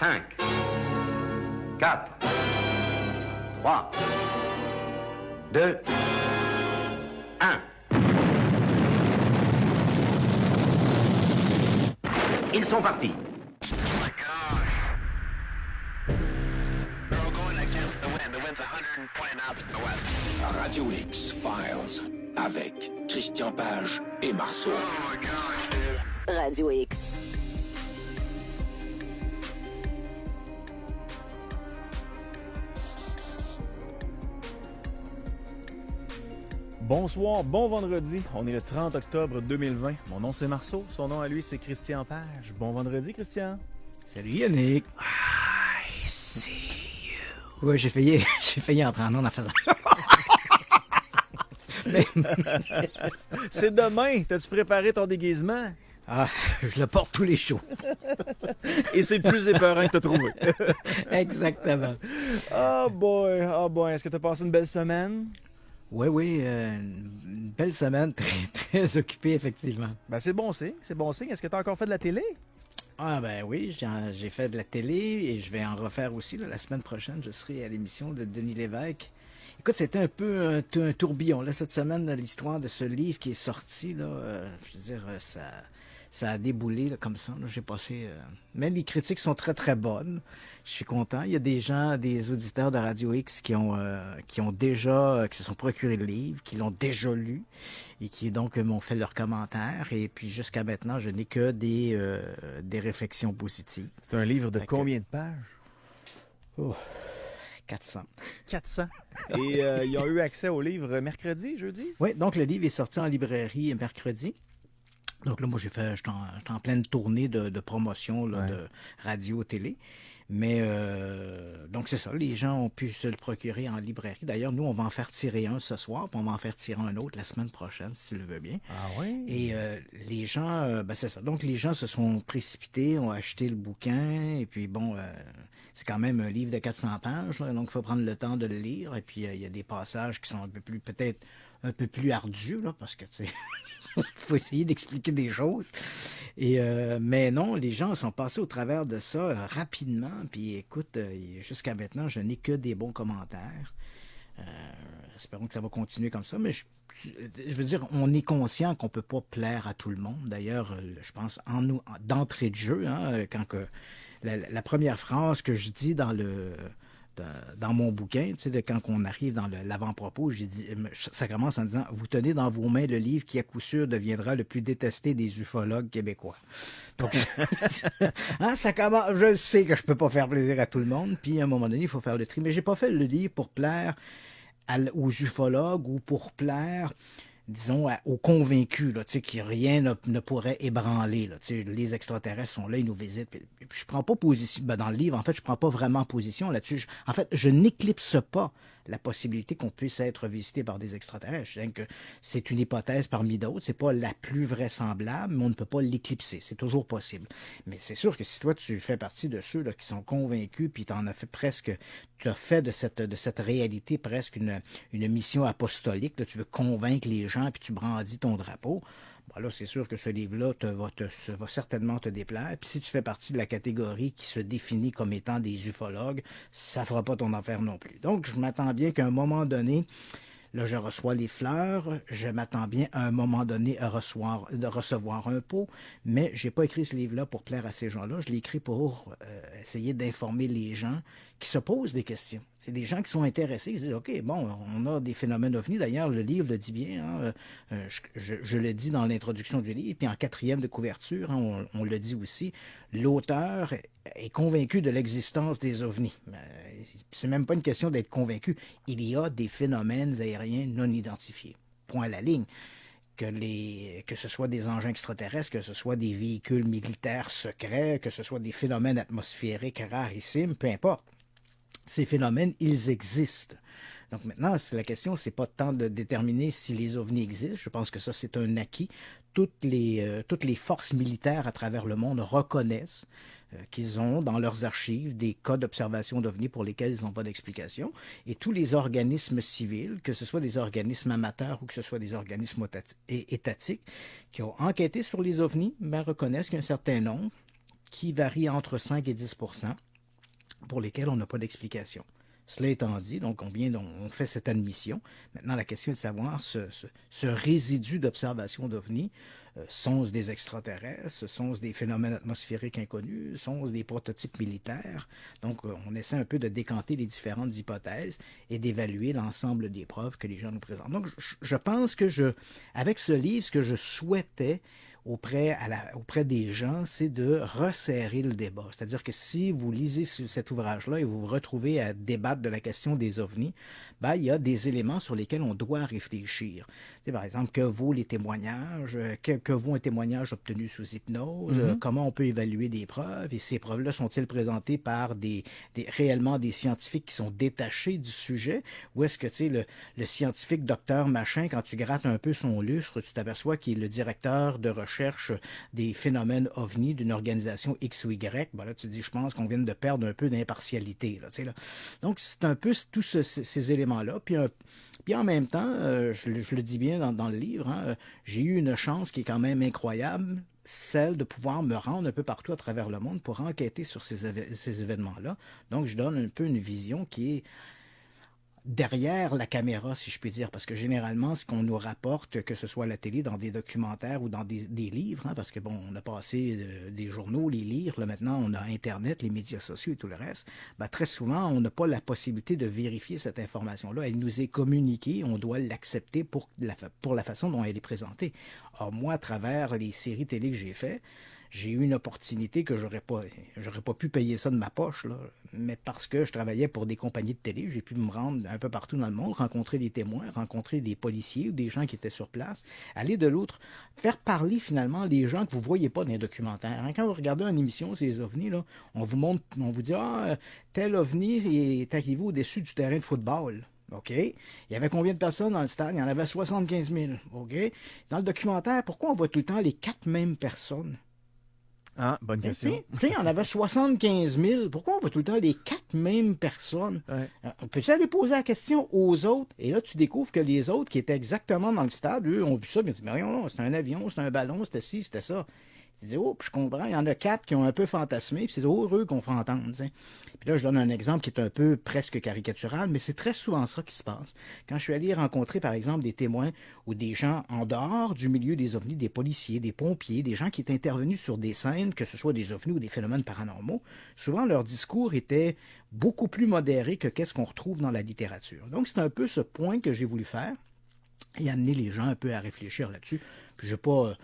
5, 4, 3, 2, 1. Ils sont partis. Radio X Files avec Christian Page et Marceau. Radio X. Bonsoir, bon vendredi. On est le 30 octobre 2020. Mon nom c'est Marceau, son nom à lui c'est Christian Page. Bon vendredi, Christian. Salut Yannick. I see you. Ouais, j'ai failli entrer en onde en faisant. C'est demain. T'as-tu préparé ton déguisement? Ah, je le porte tous les jours. Et c'est le plus épeurant que t'as trouvé. Exactement. Oh boy. Est-ce que t'as passé une belle semaine? Oui, une belle semaine, très, très occupée, effectivement. Ben c'est bon signe. Est-ce que t'as encore fait de la télé? Ah ben oui, j'ai fait de la télé et je vais en refaire aussi. Là, la semaine prochaine, je serai à l'émission de Denis Lévesque. Écoute, c'était un peu un tourbillon là, cette semaine, là, l'histoire de ce livre qui est sorti. Là, je veux dire, ça a déboulé là, comme ça. Là, j'ai passé. Mais les critiques sont très très bonnes. Je suis content. Il y a des gens, des auditeurs de Radio X qui se sont procurés le livre, qui l'ont déjà lu et qui donc m'ont fait leurs commentaires. Et puis jusqu'à maintenant, je n'ai que des réflexions positives. C'est un livre de combien de pages? Oh, 400. 400. Et ils ont eu accès au livre mercredi, jeudi? Oui, donc le livre est sorti en librairie mercredi. Donc là, moi, j'étais en pleine tournée de promotion là, de radio-télé. Mais donc c'est ça, les gens ont pu se le procurer en librairie. D'ailleurs, nous, on va en faire tirer un ce soir, puis on va en faire tirer un autre la semaine prochaine, si tu le veux bien. Ah oui? Et les gens, c'est ça. Donc les gens se sont précipités, ont acheté le bouquin, et puis bon, c'est quand même un livre de 400 pages, là, donc il faut prendre le temps de le lire. Et puis il y a des passages qui sont peut-être un peu plus ardus, là, parce que tu sais... Il faut essayer d'expliquer des choses. Mais non, les gens sont passés au travers de ça rapidement. Puis écoute, jusqu'à maintenant, je n'ai que des bons commentaires. Espérons que ça va continuer comme ça. Mais je veux dire, on est conscient qu'on ne peut pas plaire à tout le monde. D'ailleurs, je pense d'entrée de jeu, hein, quand la première phrase que je dis dans mon bouquin, tu sais, quand on arrive dans l'avant-propos, j'ai dit, ça commence en disant « Vous tenez dans vos mains le livre qui, à coup sûr, deviendra le plus détesté des ufologues québécois. » Donc, hein, ça commence, je sais que je peux pas faire plaisir à tout le monde, puis à un moment donné, il faut faire le tri. Mais j'ai pas fait le livre pour plaire aux ufologues ou pour plaire... disons, aux convaincus, là, qui rien ne pourrait ébranler. Là, les extraterrestres sont là, ils nous visitent. Puis je prends pas position. Dans le livre, en fait, je prends pas vraiment position là-dessus. En fait, je n'éclipse pas la possibilité qu'on puisse être visité par des extraterrestres. Je dis que c'est une hypothèse parmi d'autres. C'est pas la plus vraisemblable, mais on ne peut pas l'éclipser. C'est toujours possible. Mais c'est sûr que si toi, tu fais partie de ceux là, qui sont convaincus, puis tu as fait de cette réalité presque une mission apostolique. Là, tu veux convaincre les gens, puis tu brandis ton drapeau. Bon, là, c'est sûr que ce livre-là va certainement te déplaire. Puis si tu fais partie de la catégorie qui se définit comme étant des ufologues, ça ne fera pas ton affaire non plus. Donc, je m'attends bien qu'à un moment donné, là, je reçois les fleurs, je m'attends bien à un moment donné de recevoir un pot, mais je n'ai pas écrit ce livre-là pour plaire à ces gens-là. Je l'ai écrit pour essayer d'informer les gens qui se posent des questions. C'est des gens qui sont intéressés, ils se disent, OK, bon, on a des phénomènes ovnis. D'ailleurs, le livre le dit bien, hein, je le dis dans l'introduction du livre, puis en 4e de couverture, hein, on le dit aussi, l'auteur est convaincu de l'existence des ovnis. C'est même pas une question d'être convaincu. Il y a des phénomènes aériens non identifiés. Point à la ligne. Que ce soit des engins extraterrestres, que ce soit des véhicules militaires secrets, que ce soit des phénomènes atmosphériques rarissimes, peu importe. Ces phénomènes, ils existent. Donc maintenant, la question, c'est pas tant de déterminer si les ovnis existent. Je pense que ça, c'est un acquis. Toutes les forces militaires à travers le monde reconnaissent qu'ils ont dans leurs archives des cas d'observation d'ovnis pour lesquels ils n'ont pas d'explication. Et tous les organismes civils, que ce soit des organismes amateurs ou que ce soit des organismes étatiques, qui ont enquêté sur les ovnis, reconnaissent qu'il y a un certain nombre qui varie entre 5 et 10 %, pour lesquels on n'a pas d'explication. Cela étant dit, donc on fait cette admission. Maintenant, la question est de savoir ce résidu d'observation d'OVNI, sont-ce des extraterrestres, sont-ce des phénomènes atmosphériques inconnus, sont-ce des prototypes militaires? Donc, on essaie un peu de décanter les différentes hypothèses et d'évaluer l'ensemble des preuves que les gens nous présentent. Donc, je pense que avec ce livre, ce que je souhaitais auprès des gens, c'est de resserrer le débat. C'est-à-dire que si vous lisez cet ouvrage-là et vous vous retrouvez à débattre de la question des ovnis, ben, il y a des éléments sur lesquels on doit réfléchir. Par exemple, que vaut les témoignages, que vaut un témoignage obtenu sous hypnose, comment on peut évaluer des preuves, et ces preuves-là sont-ils présentées par réellement des scientifiques qui sont détachés du sujet, ou est-ce que, tu sais, le scientifique docteur machin, quand tu grattes un peu son lustre, tu t'aperçois qu'il est le directeur de recherche des phénomènes ovnis d'une organisation X ou Y, ben là, tu te dis, je pense qu'on vient de perdre un peu d'impartialité, là, tu sais, là. Donc, c'est un peu tous ces éléments-là, puis en même temps, je le dis bien dans le livre, hein, j'ai eu une chance qui est quand même incroyable, celle de pouvoir me rendre un peu partout à travers le monde pour enquêter sur ces événements-là. Donc, je donne un peu une vision qui est derrière la caméra, si je puis dire, parce que généralement, ce qu'on nous rapporte, que ce soit à la télé, dans des documentaires ou dans des livres, hein, parce que bon, on a passé des journaux, les livres, là maintenant on a Internet, les médias sociaux et tout le reste, ben, très souvent, on n'a pas la possibilité de vérifier cette information-là. Elle nous est communiquée, on doit l'accepter pour la façon dont elle est présentée. Or, moi, à travers les séries télé que j'ai faites, j'ai eu une opportunité que j'aurais pas pu payer ça de ma poche, là. Mais parce que je travaillais pour des compagnies de télé, j'ai pu me rendre un peu partout dans le monde, rencontrer des témoins, rencontrer des policiers ou des gens qui étaient sur place, aller de l'autre, faire parler finalement les gens que vous ne voyez pas dans les documentaires. Hein, quand vous regardez une émission, ces ovnis, là, on vous montre, on vous dit, tel ovni est arrivé au-dessus du terrain de football. OK. Il y avait combien de personnes dans le stade? Il y en avait 75 000. OK. Dans le documentaire, pourquoi on voit tout le temps les 4 mêmes personnes? Ah, bonne question. Tu sais, il y en avait 75 000. Pourquoi on voit tout le temps les 4 mêmes personnes? Ouais. Peux-tu aller poser la question aux autres? Et là, tu découvres que les autres qui étaient exactement dans le stade, eux, ont vu ça, mais ils disent, mais non, c'était un avion, c'était un ballon, c'était ci, c'était ça. Tu dis, oh, puis je comprends, il y en a 4 qui ont un peu fantasmé, puis c'est heureux qu'on fait entendre. T'sais. Puis là, je donne un exemple qui est un peu presque caricatural, mais c'est très souvent ça qui se passe. Quand je suis allé rencontrer, par exemple, des témoins ou des gens en dehors du milieu des ovnis, des policiers, des pompiers, des gens qui étaient intervenus sur des scènes, que ce soit des ovnis ou des phénomènes paranormaux, souvent leur discours était beaucoup plus modéré que qu'est-ce qu'on retrouve dans la littérature. Donc, c'est un peu ce point que j'ai voulu faire et amener les gens un peu à réfléchir là-dessus. Puis je n'ai pas...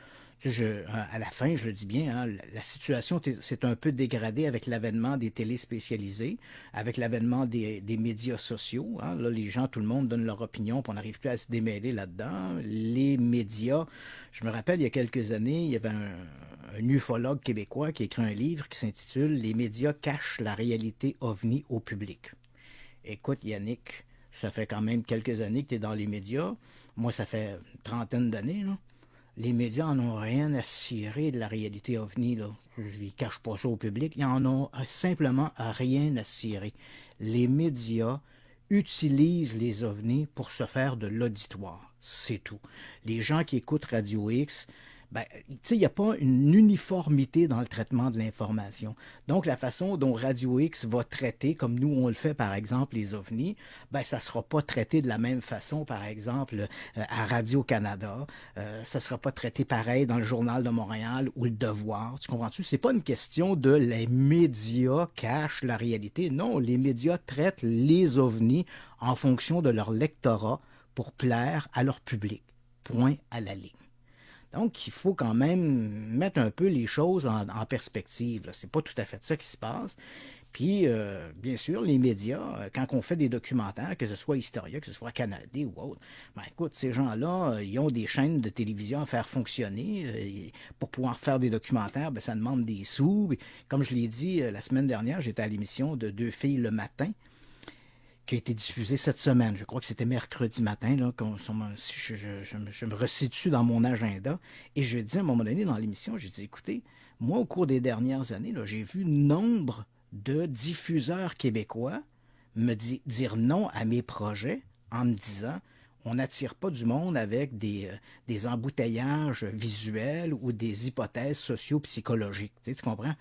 à la fin, je le dis bien, hein, la situation s'est un peu dégradée avec l'avènement des télés spécialisées, avec l'avènement des médias sociaux. Hein. Là, les gens, tout le monde donne leur opinion, puis on n'arrive plus à se démêler là-dedans. Les médias, je me rappelle, il y a quelques années, il y avait un ufologue québécois qui a écrit un livre qui s'intitule « Les médias cachent la réalité ovni au public ». Écoute, Yannick, ça fait quand même quelques années que tu es dans les médias. Moi, ça fait une trentaine d'années, là. Les médias en ont rien à cirer de la réalité ovni, là. Je ne cache pas ça au public. Ils en ont simplement rien à cirer. Les médias utilisent les ovnis pour se faire de l'auditoire. C'est tout. Les gens qui écoutent Radio X, ben, tu sais, il n'y a pas une uniformité dans le traitement de l'information. Donc, la façon dont Radio X va traiter, comme nous on le fait par exemple les ovnis, ben, ça ne sera pas traité de la même façon, par exemple, à Radio-Canada. Ça ne sera pas traité pareil dans le Journal de Montréal ou le Devoir. Tu comprends-tu? Ce n'est pas une question de les médias cachent la réalité. Non, les médias traitent les ovnis en fonction de leur lectorat pour plaire à leur public. Point à la ligne. Donc, il faut quand même mettre un peu les choses en perspective. Ce n'est pas tout à fait ça qui se passe. Puis, bien sûr, les médias, quand on fait des documentaires, que ce soit Historia, que ce soit Canal D ou autre, ben écoute, ces gens-là, ils ont des chaînes de télévision à faire fonctionner. Pour pouvoir faire des documentaires, ben, ça demande des sous. Et comme je l'ai dit la semaine dernière, j'étais à l'émission de Deux filles le matin, qui a été diffusé cette semaine. Je crois que c'était mercredi matin, là, je me resitue dans mon agenda. Et je dis à un moment donné dans l'émission, j'ai dit, écoutez, moi, au cours des dernières années, là, j'ai vu nombre de diffuseurs québécois me dire non à mes projets en me disant, on n'attire pas du monde avec des emboutteillages visuels ou des hypothèses socio-psychologiques. Tu comprends?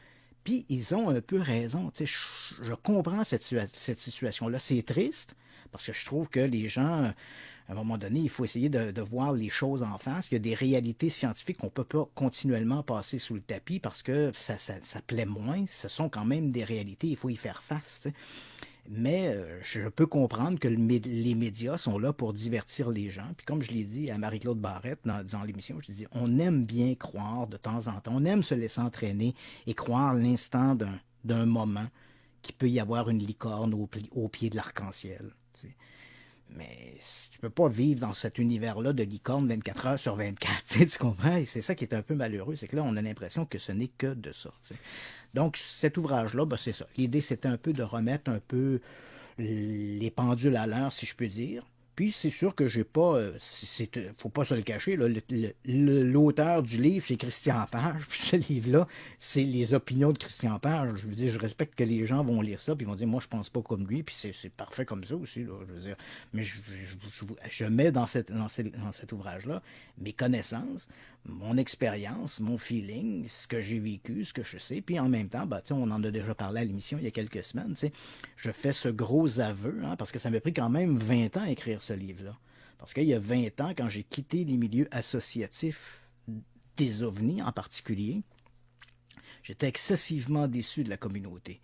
Puis ils ont un peu raison. Tu sais, je comprends cette situation-là. C'est triste, parce que je trouve que les gens, à un moment donné, il faut essayer de voir les choses en face. Il y a des réalités scientifiques qu'on ne peut pas continuellement passer sous le tapis parce que ça plaît moins. Ce sont quand même des réalités, il faut y faire face. Tu sais. Mais je peux comprendre que les médias sont là pour divertir les gens. Puis comme je l'ai dit à Marie-Claude Barrette dans l'émission, je dis, on aime bien croire de temps en temps. On aime se laisser entraîner et croire l'instant d'un moment qu'il peut y avoir une licorne au pied de l'arc-en-ciel. Tu sais. Mais tu peux pas vivre dans cet univers-là de licorne 24 heures sur 24, tu comprends? Et c'est ça qui est un peu malheureux, c'est que là, on a l'impression que ce n'est que de ça. T'sais. Donc, cet ouvrage-là, ben, c'est ça. L'idée, c'était un peu de remettre un peu les pendules à l'heure, si je peux dire. Puis, c'est sûr que j'ai pas... faut pas se le cacher, là, l'auteur du livre, c'est Christian Page. Puis ce livre-là, c'est les opinions de Christian Page. Je veux dire, je respecte que les gens vont lire ça, puis ils vont dire, moi, je pense pas comme lui, puis c'est parfait comme ça aussi, là, je veux dire. Mais je mets dans cet ouvrage-là mes connaissances, mon expérience, mon feeling, ce que j'ai vécu, ce que je sais. Puis en même temps, ben, on en a déjà parlé à l'émission il y a quelques semaines, je fais ce gros aveu, hein, parce que ça m'a pris quand même 20 ans à écrire ce livre-là. Parce qu'il y a 20 ans, quand j'ai quitté les milieux associatifs des ovnis en particulier, j'étais excessivement déçu de la communauté.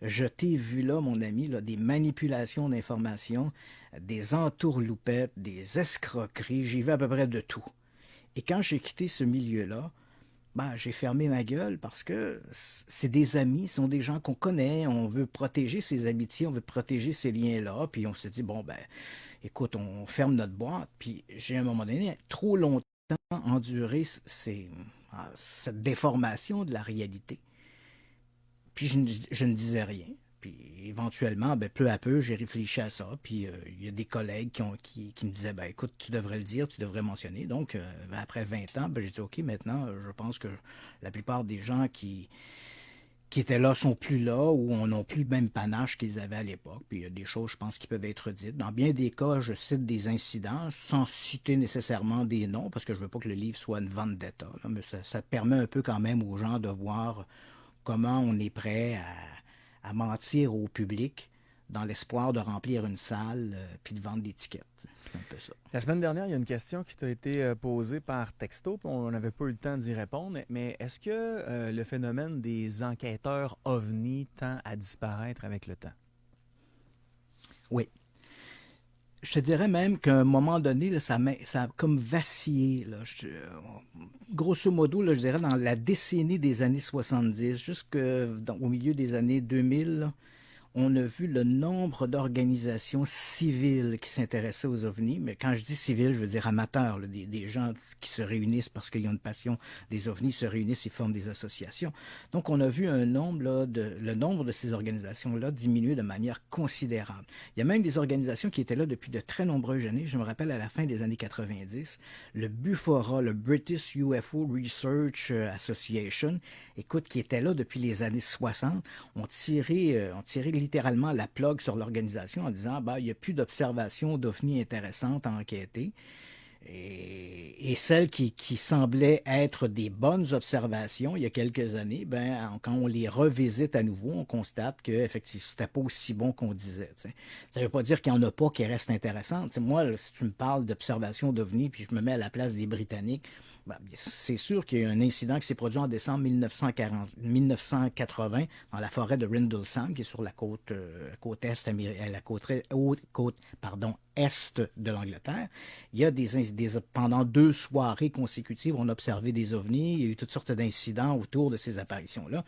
Je t'ai vu là, mon ami, là, des manipulations d'informations, des entourloupettes, des escroqueries, j'ai vu à peu près de tout. Et quand j'ai quitté ce milieu-là, ben, j'ai fermé ma gueule parce que c'est des amis, ce sont des gens qu'on connaît, on veut protéger ces amitiés, on veut protéger ces liens-là, puis on se dit, bon, ben, écoute, on ferme notre boîte, puis j'ai à un moment donné trop longtemps enduré cette déformation de la réalité. Puis je ne disais rien. Puis éventuellement, ben, peu à peu, j'ai réfléchi à ça. Puis il y a des collègues qui me disaient, ben, écoute, tu devrais le dire, tu devrais mentionner. Donc, après 20 ans, ben, j'ai dit, OK, maintenant, je pense que la plupart des gens qui étaient là sont plus là ou n'ont plus le même panache qu'ils avaient à l'époque. Puis il y a des choses, je pense, qui peuvent être dites. Dans bien des cas, je cite des incidents sans citer nécessairement des noms parce que je ne veux pas que le livre soit une vendetta. Là, mais ça permet un peu quand même aux gens de voir comment on est prêt à mentir au public dans l'espoir de remplir une salle puis de vendre des tickets. C'est un peu ça. La semaine dernière, il y a une question qui t'a été posée par texto, puis on n'avait pas eu le temps d'y répondre, mais est-ce que le phénomène des enquêteurs ovnis tend à disparaître avec le temps? Oui. Je te dirais même qu'à un moment donné, là, ça a comme vacillé. Là. Grosso modo, là, je dirais dans la décennie des années 70 jusqu'au milieu des années 2000, là, on a vu le nombre d'organisations civiles qui s'intéressaient aux ovnis. Mais quand je dis civiles, je veux dire amateurs, là, des gens qui se réunissent parce qu'ils ont une passion des ovnis, se réunissent et forment des associations. Donc, on a vu le nombre de ces organisations-là diminuer de manière considérable. Il y a même des organisations qui étaient là depuis de très nombreuses années. Je me rappelle à la fin des années 90, le BUFORA, le British UFO Research Association, écoute, qui était là depuis les années 60, ont tiré littéralement la plug sur l'organisation en disant bah, il n'y a plus d'observations d'ovnis intéressantes à enquêter. Et celles qui semblaient être des bonnes observations il y a quelques années, ben, quand on les revisite à nouveau, on constate qu'effectivement, c'était pas aussi bon qu'on disait. T'sais. Ça ne veut pas dire qu'il n'y en a pas qui restent intéressantes. T'sais, moi, là, si tu me parles d'observations d'ovnis, puis je me mets à la place des Britanniques, ben, c'est sûr qu'il y a un incident qui s'est produit en décembre 1980 dans la forêt de Rendlesham, qui est sur la côte est, est de l'Angleterre. Il y a pendant 2 soirées consécutives, on a observé des ovnis. Il y a eu toutes sortes d'incidents autour de ces apparitions-là.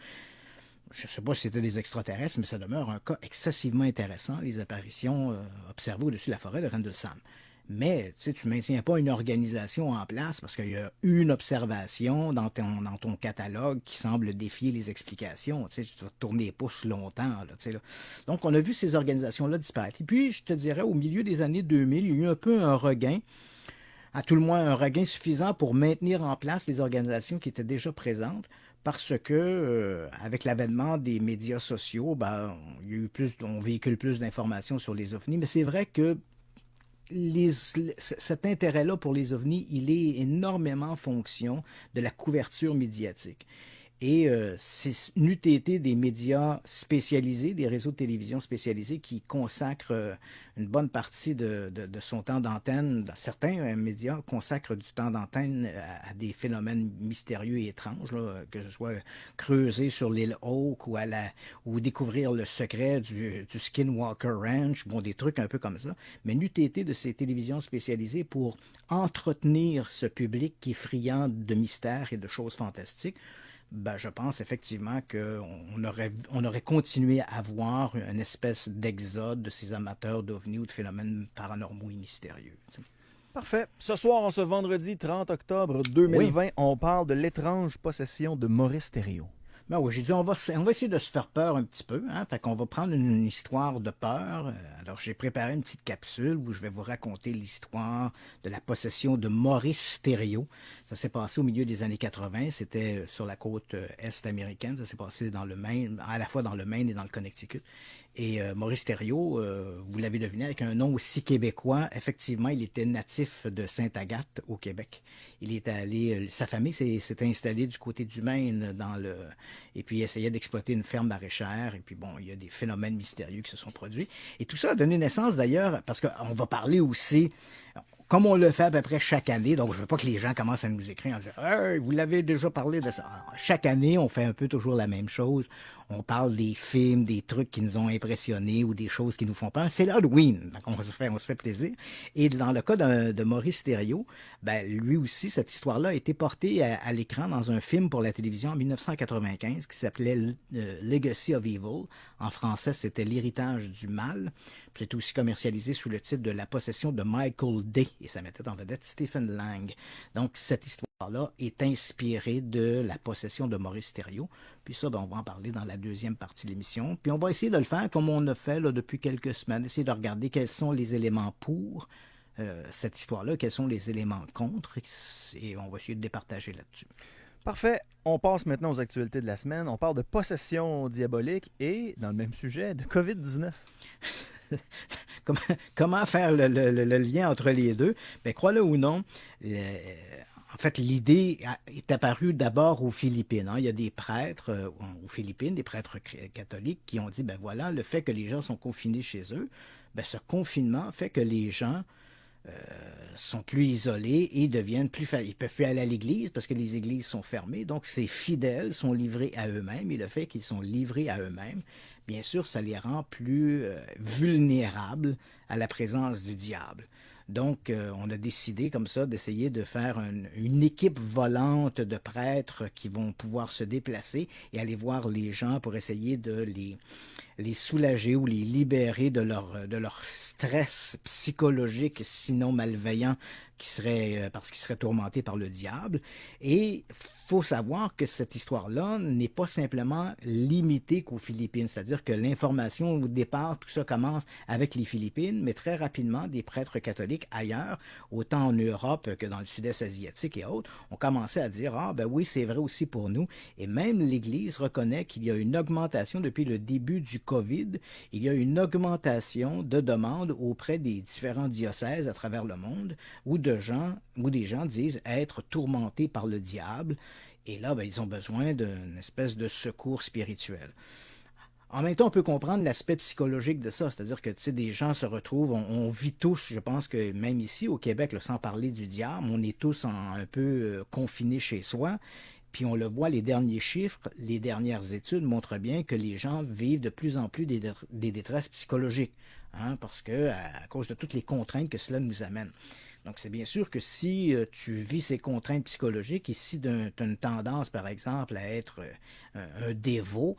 Je ne sais pas si c'était des extraterrestres, mais ça demeure un cas excessivement intéressant, les apparitions observées au-dessus de la forêt de Rendlesham. Mais tu ne maintiens pas une organisation en place parce qu'il y a une observation dans ton catalogue qui semble défier les explications. Tu vas tourner les pouces longtemps. Là. Donc, on a vu ces organisations-là disparaître. Et puis, je te dirais, au milieu des années 2000, il y a eu un peu un regain, à tout le moins un regain suffisant pour maintenir en place les organisations qui étaient déjà présentes. Parce que, avec l'avènement des médias sociaux, ben, on véhicule plus d'informations sur les ovnis. Mais c'est vrai que cet intérêt-là pour les ovnis, il est énormément en fonction de la couverture médiatique. Et c'est n'eût été des médias spécialisés, des réseaux de télévision spécialisés qui consacrent une bonne partie de son temps d'antenne. Certains médias consacrent du temps d'antenne à des phénomènes mystérieux et étranges, là, que ce soit creuser sur l'île Oak ou découvrir le secret du Skinwalker Ranch, bon, des trucs un peu comme ça. Mais n'eût été de ces télévisions spécialisées pour entretenir ce public qui est friand de mystères et de choses fantastiques. Ben, je pense effectivement qu'on aurait continué à avoir une espèce d'exode de ces amateurs d'ovnis ou de phénomènes paranormaux et mystérieux. T'sais. Parfait. Ce soir, en ce vendredi 30 octobre 2020, on parle de l'étrange possession de Maurice Thériault. Ben oui, j'ai dit, on va essayer de se faire peur un petit peu. Fait qu'on va prendre une histoire de peur. Alors, j'ai préparé une petite capsule où je vais vous raconter l'histoire de la possession de Maurice Thériault. Ça s'est passé au milieu des années 80. C'était sur la côte est américaine. Ça s'est passé dans le Maine, à la fois dans le Maine et dans le Connecticut. Et Maurice Thériault, vous l'avez deviné, avec un nom aussi québécois, effectivement, il était natif de Sainte-Agathe, au Québec. Il est allé, sa famille s'est installée du côté du Maine, et puis il essayait d'exploiter une ferme maraîchère, et puis bon, il y a des phénomènes mystérieux qui se sont produits. Et tout ça a donné naissance d'ailleurs, parce qu'on va parler aussi, comme on le fait à peu près chaque année, donc je ne veux pas que les gens commencent à nous écrire en disant « Hey, vous l'avez déjà parlé de ça ». Chaque année, on fait un peu toujours la même chose. On parle des films, des trucs qui nous ont impressionnés ou des choses qui nous font peur. C'est l'Halloween, donc on se fait plaisir. Et dans le cas de Maurice Thériault, ben, lui aussi, cette histoire-là a été portée à l'écran dans un film pour la télévision en 1995 qui s'appelait Legacy of Evil. En français, c'était L'héritage du mal. C'était aussi commercialisé sous le titre de La possession de Michael Day. Et ça mettait en vedette Stephen Lang. Donc, cette histoire-là est inspirée de la possession de Maurice Thériault. Puis ça, ben, on va en parler dans la deuxième partie de l'émission. Puis on va essayer de le faire comme on a fait là, depuis quelques semaines, essayer de regarder quels sont les éléments pour cette histoire-là, quels sont les éléments contre, et on va essayer de départager là-dessus. Parfait. On passe maintenant aux actualités de la semaine. On parle de possession diabolique et, dans le même sujet, de COVID-19. Comment faire le lien entre les deux? Bien, crois-le ou non, en fait, l'idée est apparue d'abord aux Philippines. Il y a des prêtres aux Philippines, des prêtres catholiques, qui ont dit, ben voilà, le fait que les gens sont confinés chez eux, ben ce confinement fait que les gens sont plus isolés et deviennent ils peuvent plus aller à l'église parce que les églises sont fermées. Donc, ces fidèles sont livrés à eux-mêmes et le fait qu'ils sont livrés à eux-mêmes, bien sûr, ça les rend plus vulnérables à la présence du diable. Donc, on a décidé comme ça d'essayer de faire une équipe volante de prêtres qui vont pouvoir se déplacer et aller voir les gens pour essayer de les soulager ou les libérer de leur stress psychologique, sinon malveillant, parce qu'ils seraient tourmentés par le diable. Et il faut savoir que cette histoire-là n'est pas simplement limitée qu'aux Philippines. C'est-à-dire que l'information, au départ, tout ça commence avec les Philippines, mais très rapidement, des prêtres catholiques ailleurs, autant en Europe que dans le sud-est asiatique et autres, ont commencé à dire « Ah, ben oui, c'est vrai aussi pour nous ». Et même l'Église reconnaît qu'il y a une augmentation depuis le début du COVID. Il y a une augmentation de demandes auprès des différents diocèses à travers le monde où des gens disent être tourmentés par le diable. Et là, ben, ils ont besoin d'une espèce de secours spirituel. En même temps, on peut comprendre l'aspect psychologique de ça, c'est-à-dire que des gens se retrouvent, on vit tous, je pense que même ici au Québec, là, sans parler du diable, on est tous un peu confinés chez soi. Puis on le voit, les derniers chiffres, les dernières études montrent bien que les gens vivent de plus en plus des détresses psychologiques, parce que à cause de toutes les contraintes que cela nous amène. Donc, c'est bien sûr que si tu vis ces contraintes psychologiques et si tu as une tendance, par exemple, à être un dévot,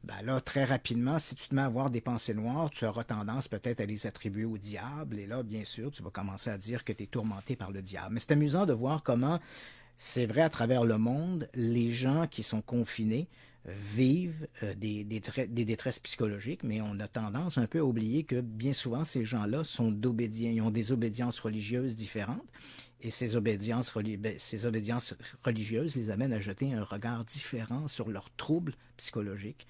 ben là, très rapidement, si tu te mets à avoir des pensées noires, tu auras tendance peut-être à les attribuer au diable. Et là, bien sûr, tu vas commencer à dire que tu es tourmenté par le diable. Mais c'est amusant de voir comment, c'est vrai, à travers le monde, les gens qui sont confinés vivent des détresses psychologiques, mais on a tendance un peu à oublier que bien souvent, ces gens-là ils ont des obédiences religieuses différentes, et ces obédiences religieuses les amènent à jeter un regard différent sur leurs troubles psychologiques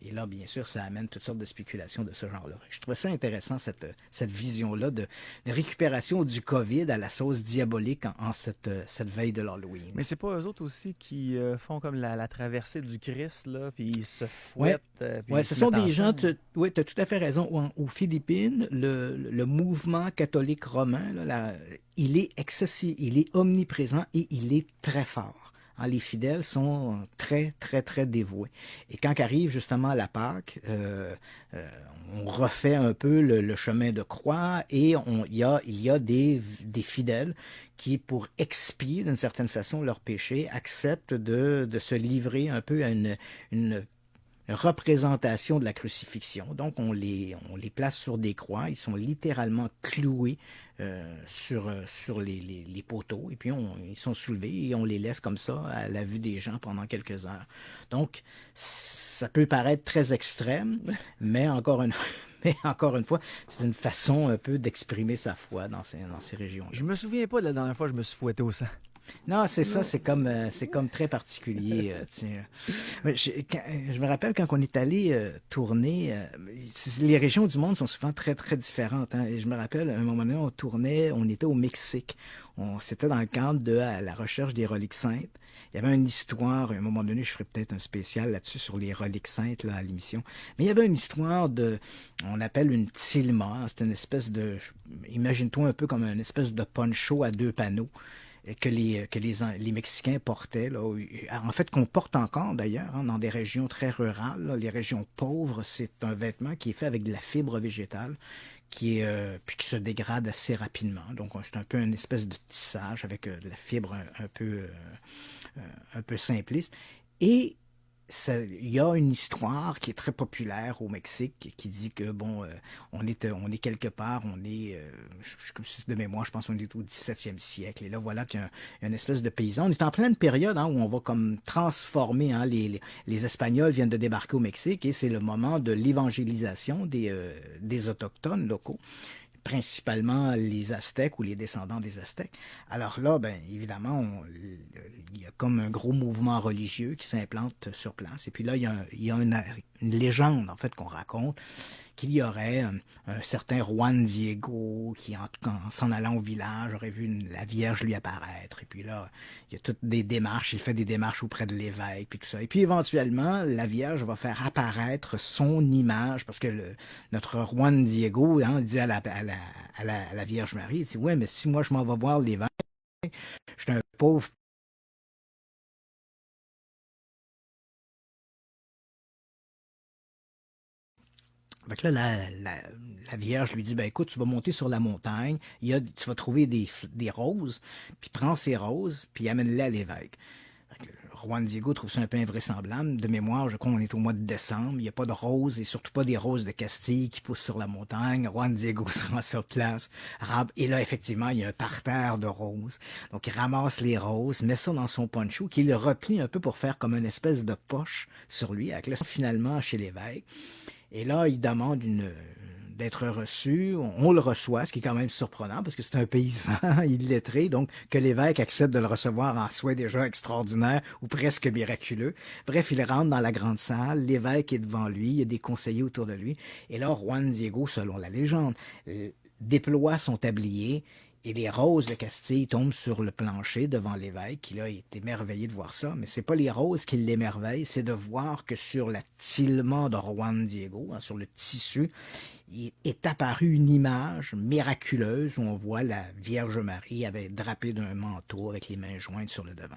Et là, bien sûr, ça amène toutes sortes de spéculations de ce genre-là. Je trouvais ça intéressant, cette vision-là de récupération du COVID à la sauce diabolique en cette veille de l'Halloween. Mais c'est pas eux autres aussi qui font comme la traversée du Christ, là, puis ils se fouettent. Oui, ce sont des gens, tu as tout à fait raison. Aux Philippines, le mouvement catholique romain, là, il est excessif, il est omniprésent et il est très fort. Les fidèles sont très, très, très dévoués. Et quand arrive justement la Pâque, on refait un peu le chemin de croix et il y a des fidèles qui, pour expier d'une certaine façon leurs péchés, acceptent de se livrer un peu à une représentation de la crucifixion. Donc, on les place sur des croix. Ils sont littéralement cloués sur les poteaux. Et puis, ils sont soulevés et on les laisse comme ça à la vue des gens pendant quelques heures. Donc, ça peut paraître très extrême, mais encore une fois, c'est une façon un peu d'exprimer sa foi dans ces régions-là. Je me souviens pas de la dernière fois que je me suis fouetté au sang. Non, c'est ça, c'est comme très particulier. Je me rappelle quand on est allé tourner, les régions du monde sont souvent très, très différentes. Hein, et je me rappelle, à un moment donné, on était au Mexique. C'était dans le cadre de la recherche des reliques saintes. Il y avait une histoire, à un moment donné, je ferai peut-être un spécial là-dessus sur les reliques saintes là, à l'émission. Mais il y avait une histoire on appelle une tilma. C'est une espèce imagine-toi un peu comme une espèce de poncho à 2 panneaux que les Mexicains portaient, là, en fait qu'on porte encore d'ailleurs, hein, dans des régions très rurales, là, les régions pauvres, c'est un vêtement qui est fait avec de la fibre végétale puis qui se dégrade assez rapidement. Donc c'est un peu une espèce de tissage avec de la fibre un peu simpliste. Et il y a une histoire qui est très populaire au Mexique qui dit que on est quelque part, de mémoire, je pense qu'on est au 17e siècle. Et là, voilà qu'il y a une espèce de paysan. On est en pleine période où on va comme transformer. Les Espagnols viennent de débarquer au Mexique et c'est le moment de l'évangélisation des Autochtones locaux, principalement les Aztèques ou les descendants des Aztèques. Alors là, évidemment, il y a comme un gros mouvement religieux qui s'implante sur place. Et puis là, il y a une légende, en fait, qu'on raconte, qu'il y aurait un certain Juan Diego qui, en s'en allant au village, aurait vu la Vierge lui apparaître. Et puis là, il y a toutes des démarches, il fait des démarches auprès de l'évêque, puis tout ça. Et puis éventuellement, la Vierge va faire apparaître son image, parce que notre Juan Diego dit à la Vierge Marie, il dit « Ouais, mais si moi je m'en vais voir l'évêque, je suis un pauvre. » Fait que là, la Vierge lui dit, écoute, tu vas monter sur la montagne, tu vas trouver des roses, puis prends ces roses, puis amène-les à l'évêque. Juan Diego trouve ça un peu invraisemblable. De mémoire, je crois qu'on est au mois de décembre, il n'y a pas de roses, et surtout pas des roses de Castille qui poussent sur la montagne. Juan Diego se rend sur place, et là, effectivement, il y a un parterre de roses. Donc, il ramasse les roses, met ça dans son poncho, qu'il le replie un peu pour faire comme une espèce de poche sur lui, avec là, finalement, chez l'évêque. Et là, il demande d'être reçu. On le reçoit, ce qui est quand même surprenant parce que c'est un paysan illettré, donc que l'évêque accepte de le recevoir en soi déjà extraordinaire ou presque miraculeux. Bref, il rentre dans la grande salle, l'évêque est devant lui, il y a des conseillers autour de lui. Et là, Juan Diego, selon la légende, déploie son tablier. Et les roses de Castille tombent sur le plancher devant l'évêque, qui là est émerveillé de voir ça. Mais c'est pas les roses qui l'émerveillent, c'est de voir que sur la tilma de Juan Diego, sur le tissu, est apparue une image miraculeuse où on voit la Vierge Marie avait drapé d'un manteau avec les mains jointes sur le devant.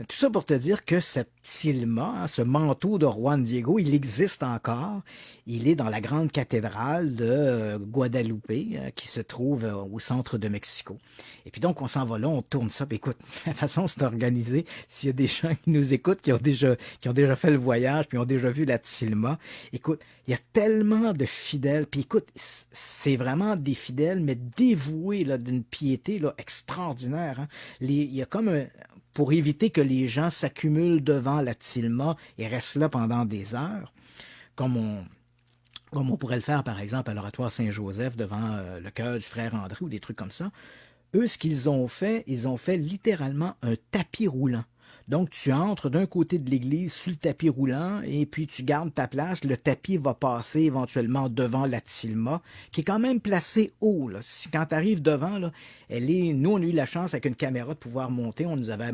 Tout ça pour te dire que cette tilma, ce manteau de Juan Diego, il existe encore. Il est dans la grande cathédrale de Guadalupe qui se trouve au centre de Mexico. Et puis donc, on s'en va là, on tourne ça. Puis écoute, la façon c'est organisé, s'il y a des gens qui nous écoutent, qui ont déjà fait le voyage, puis ont déjà vu la tilma, écoute, il y a tellement de fidèles. Puis écoute, c'est vraiment des fidèles, mais dévoués là, d'une piété là, extraordinaire. Hein. Il y a comme pour éviter que les gens s'accumulent devant la tilma et restent là pendant des heures, comme on pourrait le faire, par exemple, à l'Oratoire Saint-Joseph devant le chœur du frère André ou des trucs comme ça. Eux, ce qu'ils ont fait littéralement un tapis roulant. Donc, tu entres d'un côté de l'église sur le tapis roulant et puis tu gardes ta place. Le tapis va passer éventuellement devant la tilma, qui est quand même placée haut. Là. Quand tu arrives devant, là, nous, on a eu la chance avec une caméra de pouvoir monter. On nous avait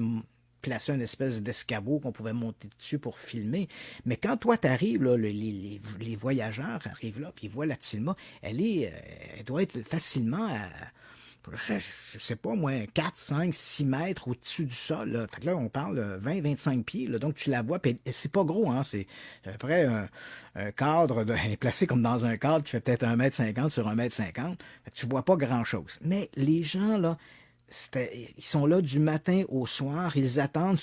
placé une espèce d'escabeau qu'on pouvait monter dessus pour filmer. Mais quand toi, tu arrives, là, les voyageurs arrivent là, puis ils voient la tilma, elle doit être facilement je sais pas, moi, 4, 5, 6 mètres au-dessus du sol. Là. Fait que là, on parle 20, 25 pieds. Là. Donc, tu la vois, puis c'est pas gros, hein. C'est à peu près un cadre, elle est placé comme dans un cadre qui fait peut-être 1,50 m sur 1,50 m. Fait que tu vois pas grand-chose. Mais les gens, là, ils sont là du matin au soir. Ils attendent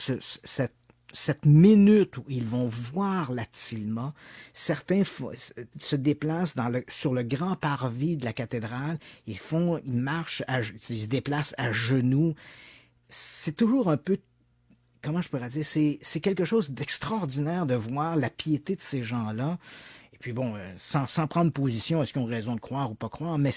cette minute où ils vont voir la tilma. Certains se déplacent sur le grand parvis de la cathédrale. Ils marchent, ils se déplacent à genoux. C'est toujours un peu, comment je pourrais dire, c'est quelque chose d'extraordinaire de voir la piété de ces gens-là. Et puis bon, sans prendre position, est-ce qu'ils ont raison de croire ou pas croire, mais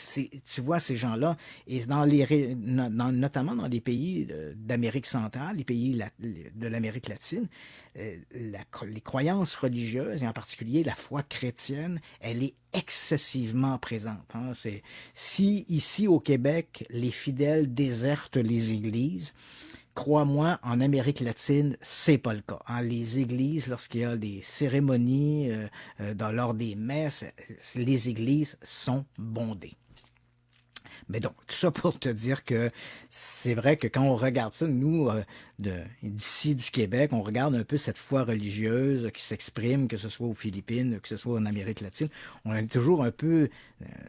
tu vois ces gens-là, et notamment dans les pays d'Amérique centrale, les pays de l'Amérique latine, les croyances religieuses, et en particulier la foi chrétienne, elle est excessivement présente. Hein. Si ici au Québec, les fidèles désertent les églises, crois-moi, en Amérique latine, c'est pas le cas. Hein. Les églises, lorsqu'il y a des cérémonies, lors des messes, les églises sont bondées. Mais donc, tout ça pour te dire que c'est vrai que quand on regarde ça, nous, d'ici du Québec, on regarde un peu cette foi religieuse qui s'exprime, que ce soit aux Philippines, que ce soit en Amérique latine. On est toujours un peu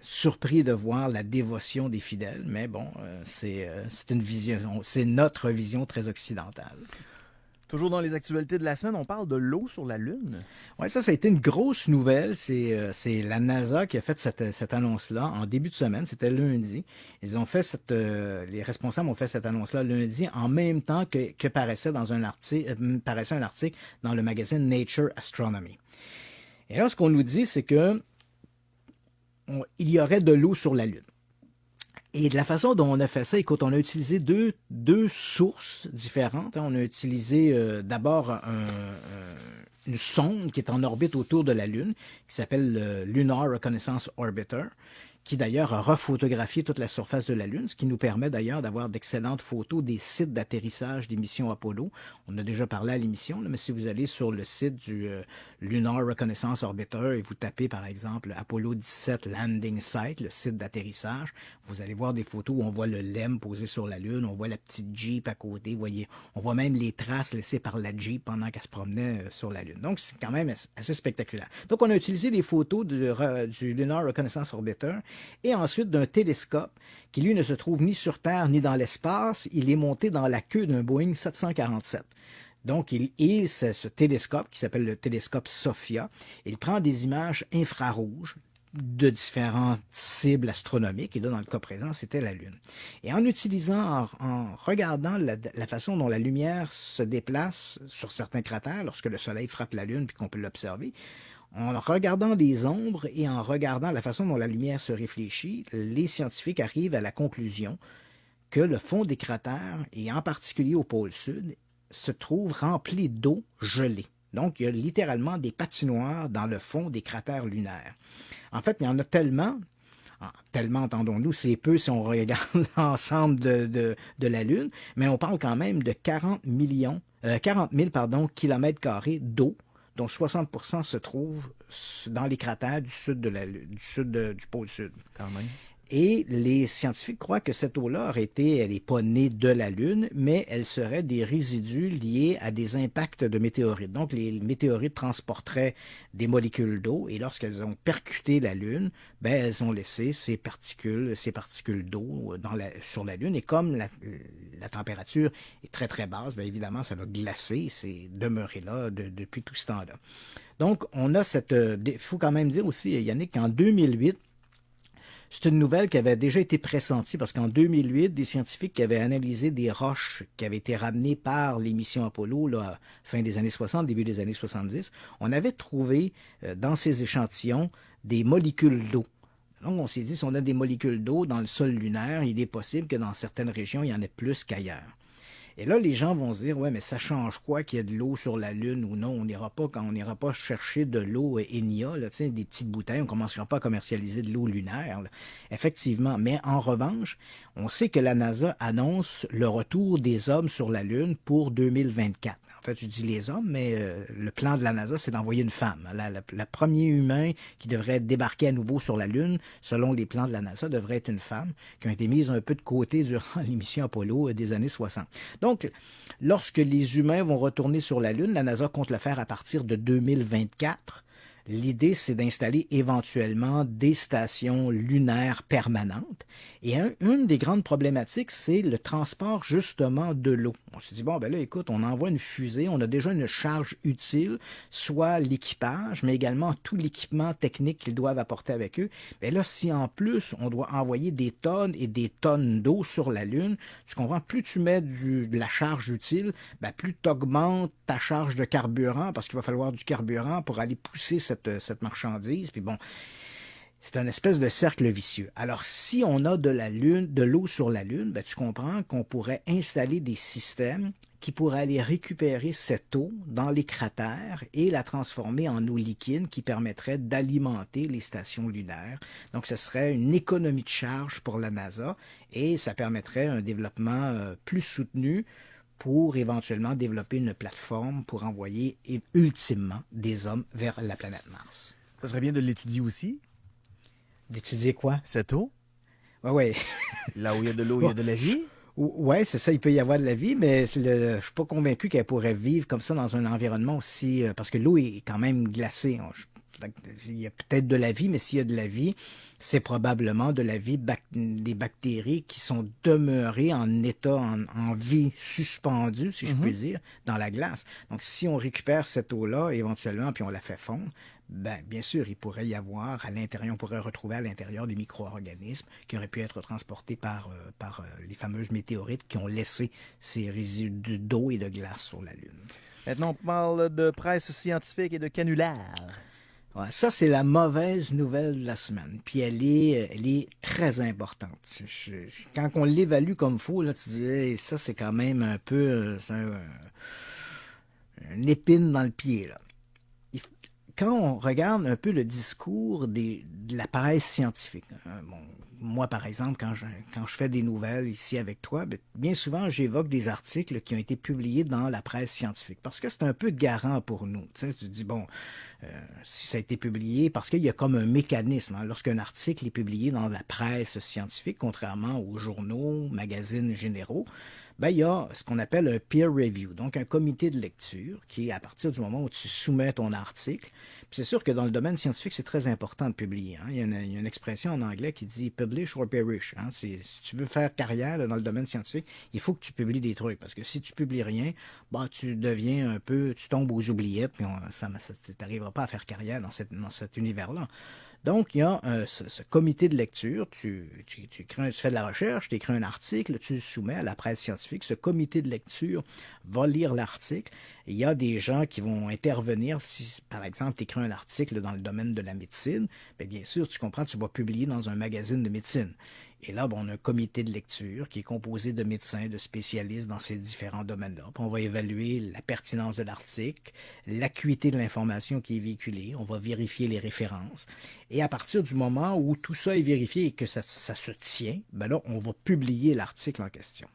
surpris de voir la dévotion des fidèles, mais bon, c'est une vision, c'est notre vision très occidentale. Toujours dans les actualités de la semaine, on parle de l'eau sur la Lune. Oui, ça a été une grosse nouvelle. C'est la NASA qui a fait cette annonce-là en début de semaine. C'était lundi. Ils ont fait les responsables ont fait cette annonce-là lundi en même temps que paraissait un article dans le magazine Nature Astronomy. Et là, ce qu'on nous dit, c'est que il y aurait de l'eau sur la Lune. Et de la façon dont on a fait ça, écoute, on a utilisé deux sources différentes. On a utilisé d'abord une sonde qui est en orbite autour de la Lune, qui s'appelle le Lunar Reconnaissance Orbiter, qui d'ailleurs a refotographié toute la surface de la Lune, ce qui nous permet d'ailleurs d'avoir d'excellentes photos des sites d'atterrissage des missions Apollo. On a déjà parlé à l'émission, mais si vous allez sur le site du Lunar Reconnaissance Orbiter et vous tapez par exemple Apollo 17 Landing Site, le site d'atterrissage, vous allez voir des photos où on voit le LEM posé sur la Lune, on voit la petite Jeep à côté, vous voyez, on voit même les traces laissées par la Jeep pendant qu'elle se promenait sur la Lune. Donc c'est quand même assez spectaculaire. Donc on a utilisé des photos du Lunar Reconnaissance Orbiter et ensuite d'un télescope qui, lui, ne se trouve ni sur Terre ni dans l'espace. Il est monté dans la queue d'un Boeing 747. Donc, ce télescope, qui s'appelle le télescope SOFIA, il prend des images infrarouges de différentes cibles astronomiques, et là, dans le cas présent, c'était la Lune. Et en regardant la façon dont la lumière se déplace sur certains cratères, lorsque le Soleil frappe la Lune, puis qu'on peut l'observer, en regardant les ombres et en regardant la façon dont la lumière se réfléchit, les scientifiques arrivent à la conclusion que le fond des cratères, et en particulier au pôle sud, se trouve rempli d'eau gelée. Donc, il y a littéralement des patinoires dans le fond des cratères lunaires. En fait, il y en a tellement, entendons-nous, c'est peu si on regarde l'ensemble de la Lune, mais on parle quand même de 40 000 kilomètres carrés d'eau, dont 60% se trouvent dans les cratères du sud du pôle sud. Quand même. Et les scientifiques croient que cette eau-là elle n'est pas née de la Lune, mais elle serait des résidus liés à des impacts de météorites. Donc, les météorites transporteraient des molécules d'eau, et lorsqu'elles ont percuté la Lune, elles ont laissé ces particules d'eau sur la Lune. Et comme la température est très, très basse, évidemment, ça va glacer, c'est demeuré là depuis tout ce temps-là. Donc, on a il faut quand même dire aussi, Yannick, qu'en 2008, c'est une nouvelle qui avait déjà été pressentie parce qu'en 2008, des scientifiques qui avaient analysé des roches qui avaient été ramenées par les missions Apollo, fin des années 60, début des années 70, on avait trouvé dans ces échantillons des molécules d'eau. Donc, on s'est dit, si on a des molécules d'eau dans le sol lunaire, il est possible que dans certaines régions, il y en ait plus qu'ailleurs. Et là, les gens vont se dire, ouais, mais ça change quoi qu'il y ait de l'eau sur la Lune ou non? On n'ira pas chercher de l'eau ENIA, là, des petites bouteilles, on ne commencera pas à commercialiser de l'eau lunaire. Là. Effectivement. Mais en revanche, on sait que la NASA annonce le retour des hommes sur la Lune pour 2024. En fait, je dis les hommes, mais le plan de la NASA, c'est d'envoyer une femme. Le premier humain qui devrait débarquer à nouveau sur la Lune, selon les plans de la NASA, devrait être une femme, qui a été mise un peu de côté durant l'émission Apollo des années 60. Donc, lorsque les humains vont retourner sur la Lune, la NASA compte le faire à partir de 2024. L'idée, c'est d'installer éventuellement des stations lunaires permanentes. Et une des grandes problématiques, c'est le transport justement de l'eau. On se dit, bon, ben là, écoute, on envoie une fusée, on a déjà une charge utile, soit l'équipage, mais également tout l'équipement technique qu'ils doivent apporter avec eux. Ben là, si en plus, on doit envoyer des tonnes et des tonnes d'eau sur la Lune, tu comprends, plus tu mets de la charge utile, ben plus tu augmentes ta charge de carburant, parce qu'il va falloir du carburant pour aller pousser cette marchandise. Puis bon, c'est un espèce de cercle vicieux. Alors, si on a de l'eau sur la Lune, ben, tu comprends qu'on pourrait installer des systèmes qui pourraient aller récupérer cette eau dans les cratères et la transformer en eau liquide qui permettrait d'alimenter les stations lunaires. Donc, ce serait une économie de charge pour la NASA et ça permettrait un développement plus soutenu pour éventuellement développer une plateforme pour envoyer ultimement des hommes vers la planète Mars. Ça serait bien de l'étudier aussi. D'étudier quoi? Cette eau. Oui. Là où il y a de l'eau, il y a de la vie. Oui, c'est ça, il peut y avoir de la vie, mais je ne suis pas convaincu qu'elle pourrait vivre comme ça dans un environnement aussi... parce que l'eau est quand même glacée. Il y a peut-être de la vie, mais s'il y a de la vie, c'est probablement de la vie des bactéries qui sont demeurées en état, en vie suspendue, si je puis dire, dans la glace. Donc, si on récupère cette eau-là, éventuellement, puis on la fait fondre, ben, bien sûr, il pourrait y avoir à l'intérieur, on pourrait retrouver à l'intérieur des micro-organismes qui auraient pu être transportés par les fameuses météorites qui ont laissé ces résidus d'eau et de glace sur la Lune. Maintenant, on parle de presse scientifique et de canulaire. Ouais, ça, c'est la mauvaise nouvelle de la semaine. Puis elle est très importante. Quand on l'évalue comme il faut, là, tu dis, hey, ça, c'est quand même un peu une épine dans le pied, là. Quand on regarde un peu le discours de la presse scientifique, moi, par exemple, quand je fais des nouvelles ici avec toi, bien souvent, j'évoque des articles qui ont été publiés dans la presse scientifique parce que c'est un peu garant pour nous. Tu sais, tu dis, bon, si ça a été publié, parce qu'il y a comme un mécanisme. Hein, lorsqu'un article est publié dans la presse scientifique, contrairement aux journaux, magazines généraux, ben, il y a ce qu'on appelle un peer review, donc un comité de lecture qui est à partir du moment où tu soumets ton article. Puis c'est sûr que dans le domaine scientifique, c'est très important de publier. Hein. Il y a une expression en anglais qui dit « publish or perish ». Hein. Si tu veux faire carrière là, dans le domaine scientifique, il faut que tu publies des trucs. Parce que si tu publies rien, ben, tu deviens un peu, tu tombes aux oubliettes, puis tu n'arriveras pas à faire carrière dans cet univers-là. Donc, il y a ce comité de lecture, tu fais de la recherche, tu écris un article, tu le soumets à la presse scientifique. Ce comité de lecture va lire l'article. Il y a des gens qui vont intervenir. Si, par exemple, tu écris un article dans le domaine de la médecine, bien sûr, tu comprends, tu vas publier dans un magazine de médecine. Et là, on a un comité de lecture qui est composé de médecins, de spécialistes dans ces différents domaines-là. Puis on va évaluer la pertinence de l'article, l'acuité de l'information qui est véhiculée, on va vérifier les références. Et à partir du moment où tout ça est vérifié et que ça se tient, là, on va publier l'article en question.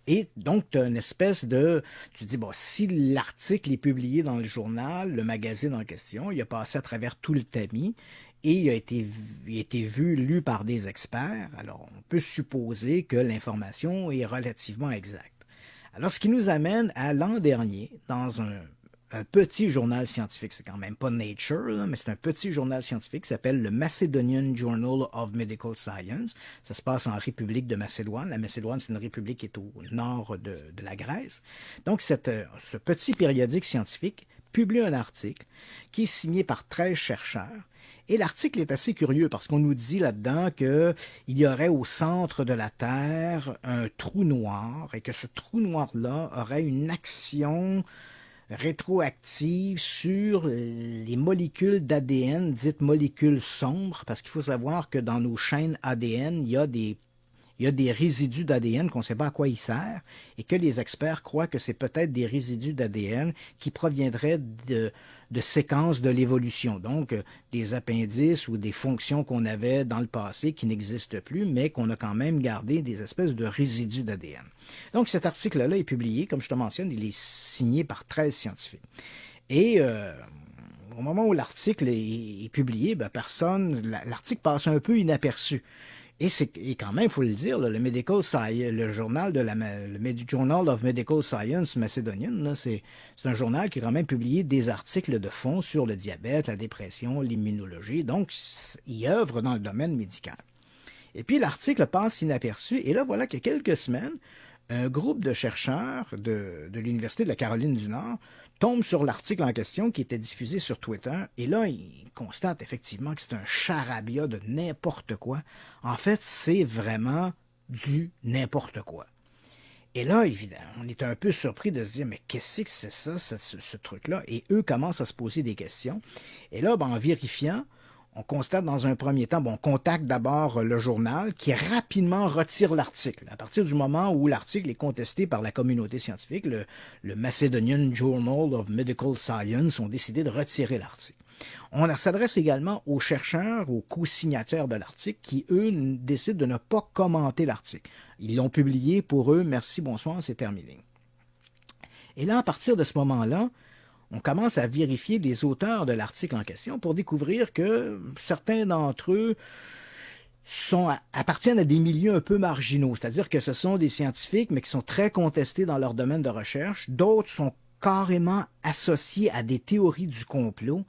Et donc, tu as une espèce de... Tu dis, si l'article est publié dans le journal, le magazine en question, il a passé à travers tout le tamis, et il a été lu par des experts, alors on peut supposer que l'information est relativement exacte. Alors, ce qui nous amène à l'an dernier, dans un petit journal scientifique, c'est quand même pas Nature, là, mais c'est un petit journal scientifique qui s'appelle le Macedonian Journal of Medical Science. Ça se passe en République de Macédoine. La Macédoine, c'est une république qui est au nord de la Grèce. Donc, ce petit périodique scientifique publie un article qui est signé par 13 chercheurs. Et l'article est assez curieux parce qu'on nous dit là-dedans qu'il y aurait au centre de la Terre un trou noir et que ce trou noir-là aurait une action rétroactive sur les molécules d'ADN, dites molécules sombres, parce qu'il faut savoir que dans nos chaînes ADN, il y a des il y a des résidus d'ADN qu'on ne sait pas à quoi ils servent et que les experts croient que c'est peut-être des résidus d'ADN qui proviendraient de séquences de l'évolution, donc des appendices ou des fonctions qu'on avait dans le passé qui n'existent plus, mais qu'on a quand même gardé des espèces de résidus d'ADN. Donc cet article-là est publié, comme je te mentionne, il est signé par 13 scientifiques. Et au moment où l'article est publié, l'article passe un peu inaperçu. Et quand même, il faut le dire, là, le journal le Journal of Medical Science macédonienne, c'est un journal qui a quand même publié des articles de fond sur le diabète, la dépression, l'immunologie. Donc, il œuvre dans le domaine médical. Et puis, l'article passe inaperçu. Et là, voilà qu'il y a quelques semaines, un groupe de chercheurs de l'Université de la Caroline du Nord tombe sur l'article en question qui était diffusé sur Twitter. Et là, il constate effectivement que c'est un charabia de n'importe quoi. En fait, c'est vraiment du n'importe quoi. Et là, évidemment, on est un peu surpris de se dire, mais qu'est-ce que c'est ça, ce truc-là? Et eux commencent à se poser des questions. Et là, en vérifiant, on constate dans un premier temps, on contacte d'abord le journal qui rapidement retire l'article. À partir du moment où l'article est contesté par la communauté scientifique, le Macedonian Journal of Medical Science ont décidé de retirer l'article. On s'adresse également aux chercheurs, aux co-signataires de l'article qui, eux, décident de ne pas commenter l'article. Ils l'ont publié pour eux, merci, bonsoir, c'est terminé. Et là, à partir de ce moment-là, on commence à vérifier les auteurs de l'article en question pour découvrir que certains d'entre eux appartiennent à des milieux un peu marginaux, c'est-à-dire que ce sont des scientifiques, mais qui sont très contestés dans leur domaine de recherche. D'autres sont carrément associés à des théories du complot.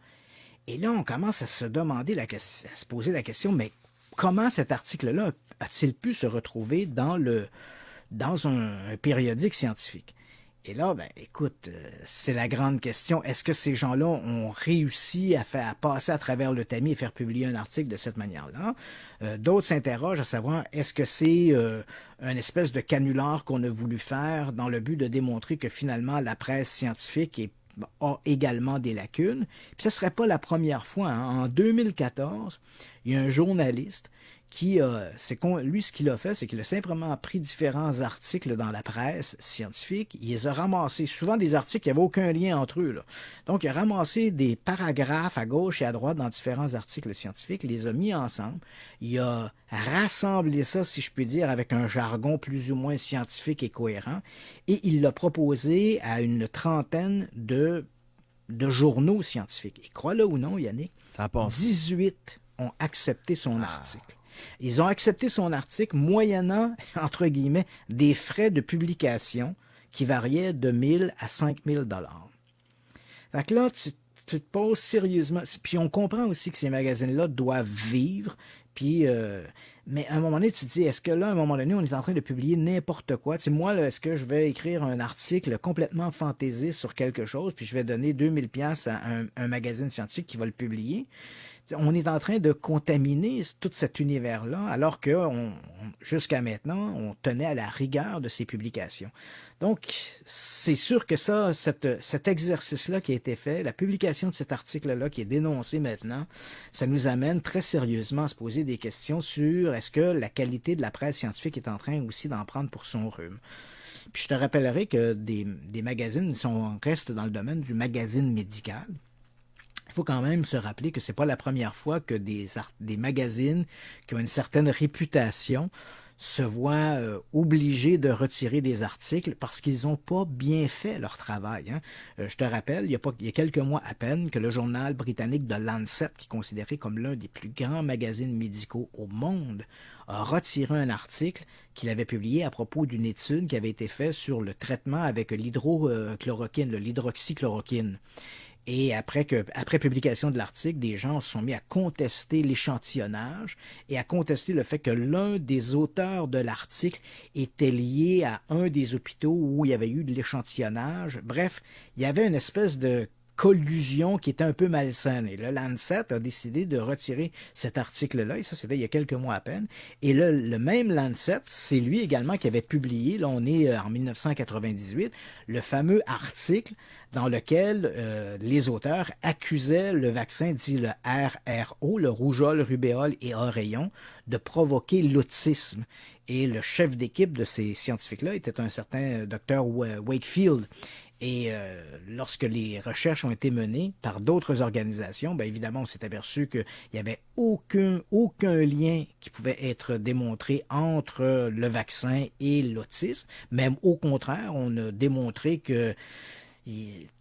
Et là, on commence à se demander à se poser la question, mais comment cet article-là a-t-il pu se retrouver dans un périodique scientifique? Et là, écoute, c'est la grande question. Est-ce que ces gens-là ont réussi à passer à travers le tamis et faire publier un article de cette manière-là? D'autres s'interrogent à savoir, est-ce que c'est une espèce de canular qu'on a voulu faire dans le but de démontrer que finalement la presse scientifique a également des lacunes? Puis ce ne serait pas la première fois. En 2014, il y a un journaliste qui, lui, ce qu'il a fait, c'est qu'il a simplement pris différents articles dans la presse scientifique, il les a ramassés, souvent des articles qui n'avaient aucun lien entre eux, là. Donc, il a ramassé des paragraphes à gauche et à droite dans différents articles scientifiques, il les a mis ensemble, il a rassemblé ça, si je puis dire, avec un jargon plus ou moins scientifique et cohérent, et il l'a proposé à une trentaine de journaux scientifiques. Et crois-le ou non, Yannick, 18 ont accepté son article. Ils ont accepté son article moyennant, entre guillemets, des frais de publication qui variaient de 1 000 à 5 000 $. Fait que là, tu te poses sérieusement... Puis on comprend aussi que ces magazines-là doivent vivre, puis... mais à un moment donné, tu te dis, est-ce que là, à un moment donné, on est en train de publier n'importe quoi? Tu sais, moi, là, est-ce que je vais écrire un article complètement fantaisiste sur quelque chose, puis je vais donner 2000 $ à un magazine scientifique qui va le publier? On est en train de contaminer tout cet univers-là, alors que jusqu'à maintenant, on tenait à la rigueur de ces publications. Donc, c'est sûr que cet exercice-là qui a été fait, la publication de cet article-là qui est dénoncé maintenant, ça nous amène très sérieusement à se poser des questions sur est-ce que la qualité de la presse scientifique est en train aussi d'en prendre pour son rhume. Puis je te rappellerai que des magazines restent dans le domaine du magazine médical. Il faut quand même se rappeler que ce n'est pas la première fois que des magazines qui ont une certaine réputation se voient obligés de retirer des articles parce qu'ils n'ont pas bien fait leur travail. Hein. Je te rappelle, il y a quelques mois à peine, que le journal britannique The Lancet, qui est considéré comme l'un des plus grands magazines médicaux au monde, a retiré un article qu'il avait publié à propos d'une étude qui avait été faite sur le traitement avec l'hydroxychloroquine. Et après publication de l'article, des gens se sont mis à contester l'échantillonnage et à contester le fait que l'un des auteurs de l'article était lié à un des hôpitaux où il y avait eu de l'échantillonnage. Bref, il y avait une espèce de collusion qui était un peu malsaine. Et le Lancet a décidé de retirer cet article-là, et ça, c'était il y a quelques mois à peine. Et le même Lancet, c'est lui également qui avait publié, là, on est en 1998, le fameux article dans lequel les auteurs accusaient le vaccin dit le RRO, le rougeole, rubéole et oreillon, de provoquer l'autisme. Et le chef d'équipe de ces scientifiques-là était un certain Dr. Wakefield. Et lorsque les recherches ont été menées par d'autres organisations, bien évidemment, on s'est aperçu qu'il n'y avait aucun lien qui pouvait être démontré entre le vaccin et l'autisme. Même au contraire, on a démontré que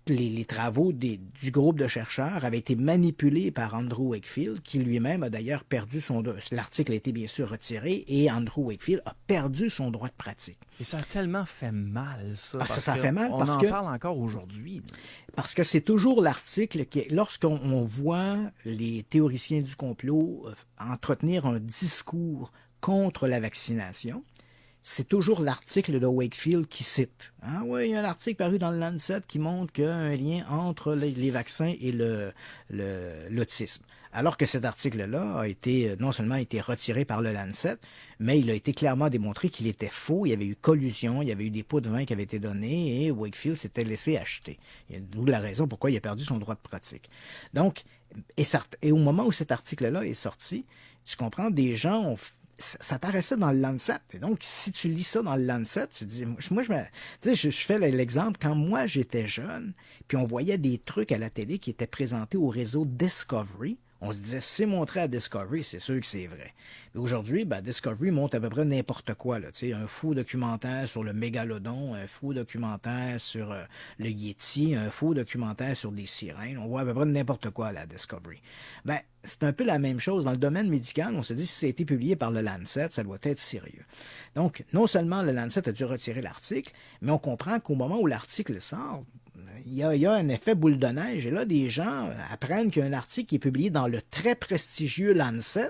les travaux du groupe de chercheurs avaient été manipulés par Andrew Wakefield, qui lui-même a d'ailleurs perdu son... L'article a été bien sûr retiré, et Andrew Wakefield a perdu son droit de pratique. Et ça a tellement fait mal, ça. Ah, ça fait mal parce on en parle encore aujourd'hui. Parce que c'est toujours l'article qui, lorsqu'on voit les théoriciens du complot entretenir un discours contre la vaccination, c'est toujours l'article de Wakefield qui cite. Hein? Oui, il y a un article paru dans le Lancet qui montre qu'il y a un lien entre les vaccins et l'autisme. Alors que cet article-là a été non seulement été retiré par le Lancet, mais il a été clairement démontré qu'il était faux. Il y avait eu collusion, il y avait eu des pots de vin qui avaient été donnés et Wakefield s'était laissé acheter. D'où la raison pourquoi il a perdu son droit de pratique. Donc, et au moment où cet article-là est sorti, tu comprends, des gens ont... Ça paraissait dans le Lancet. Et donc, si tu lis ça dans le Lancet, tu te dis, je fais l'exemple, quand moi j'étais jeune, puis on voyait des trucs à la télé qui étaient présentés au réseau Discovery, on se disait, c'est montré à Discovery, c'est sûr que c'est vrai. Mais aujourd'hui, Discovery montre à peu près n'importe quoi. Là, un faux documentaire sur le mégalodon, un faux documentaire sur le Yeti, un faux documentaire sur des sirènes. On voit à peu près n'importe quoi à la Discovery. C'est un peu la même chose. Dans le domaine médical, on se dit, si ça a été publié par le Lancet, ça doit être sérieux. Donc, non seulement le Lancet a dû retirer l'article, mais on comprend qu'au moment où l'article sort, il y a un effet boule de neige. Et là, des gens apprennent qu'il y a un article qui est publié dans le très prestigieux Lancet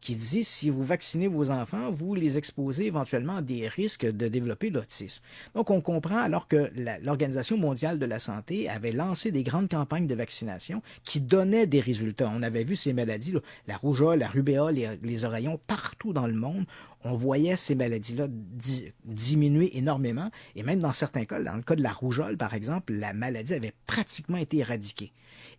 qui dit si vous vaccinez vos enfants, vous les exposez éventuellement à des risques de développer l'autisme. Donc, on comprend, alors que l'Organisation mondiale de la santé avait lancé des grandes campagnes de vaccination qui donnaient des résultats. On avait vu ces maladies, là, la rougeole, la rubéole, les oreillons, partout dans le monde. On voyait ces maladies-là diminuer énormément. Et même dans certains cas, dans le cas de la rougeole, par exemple, la maladie avait pratiquement été éradiquée.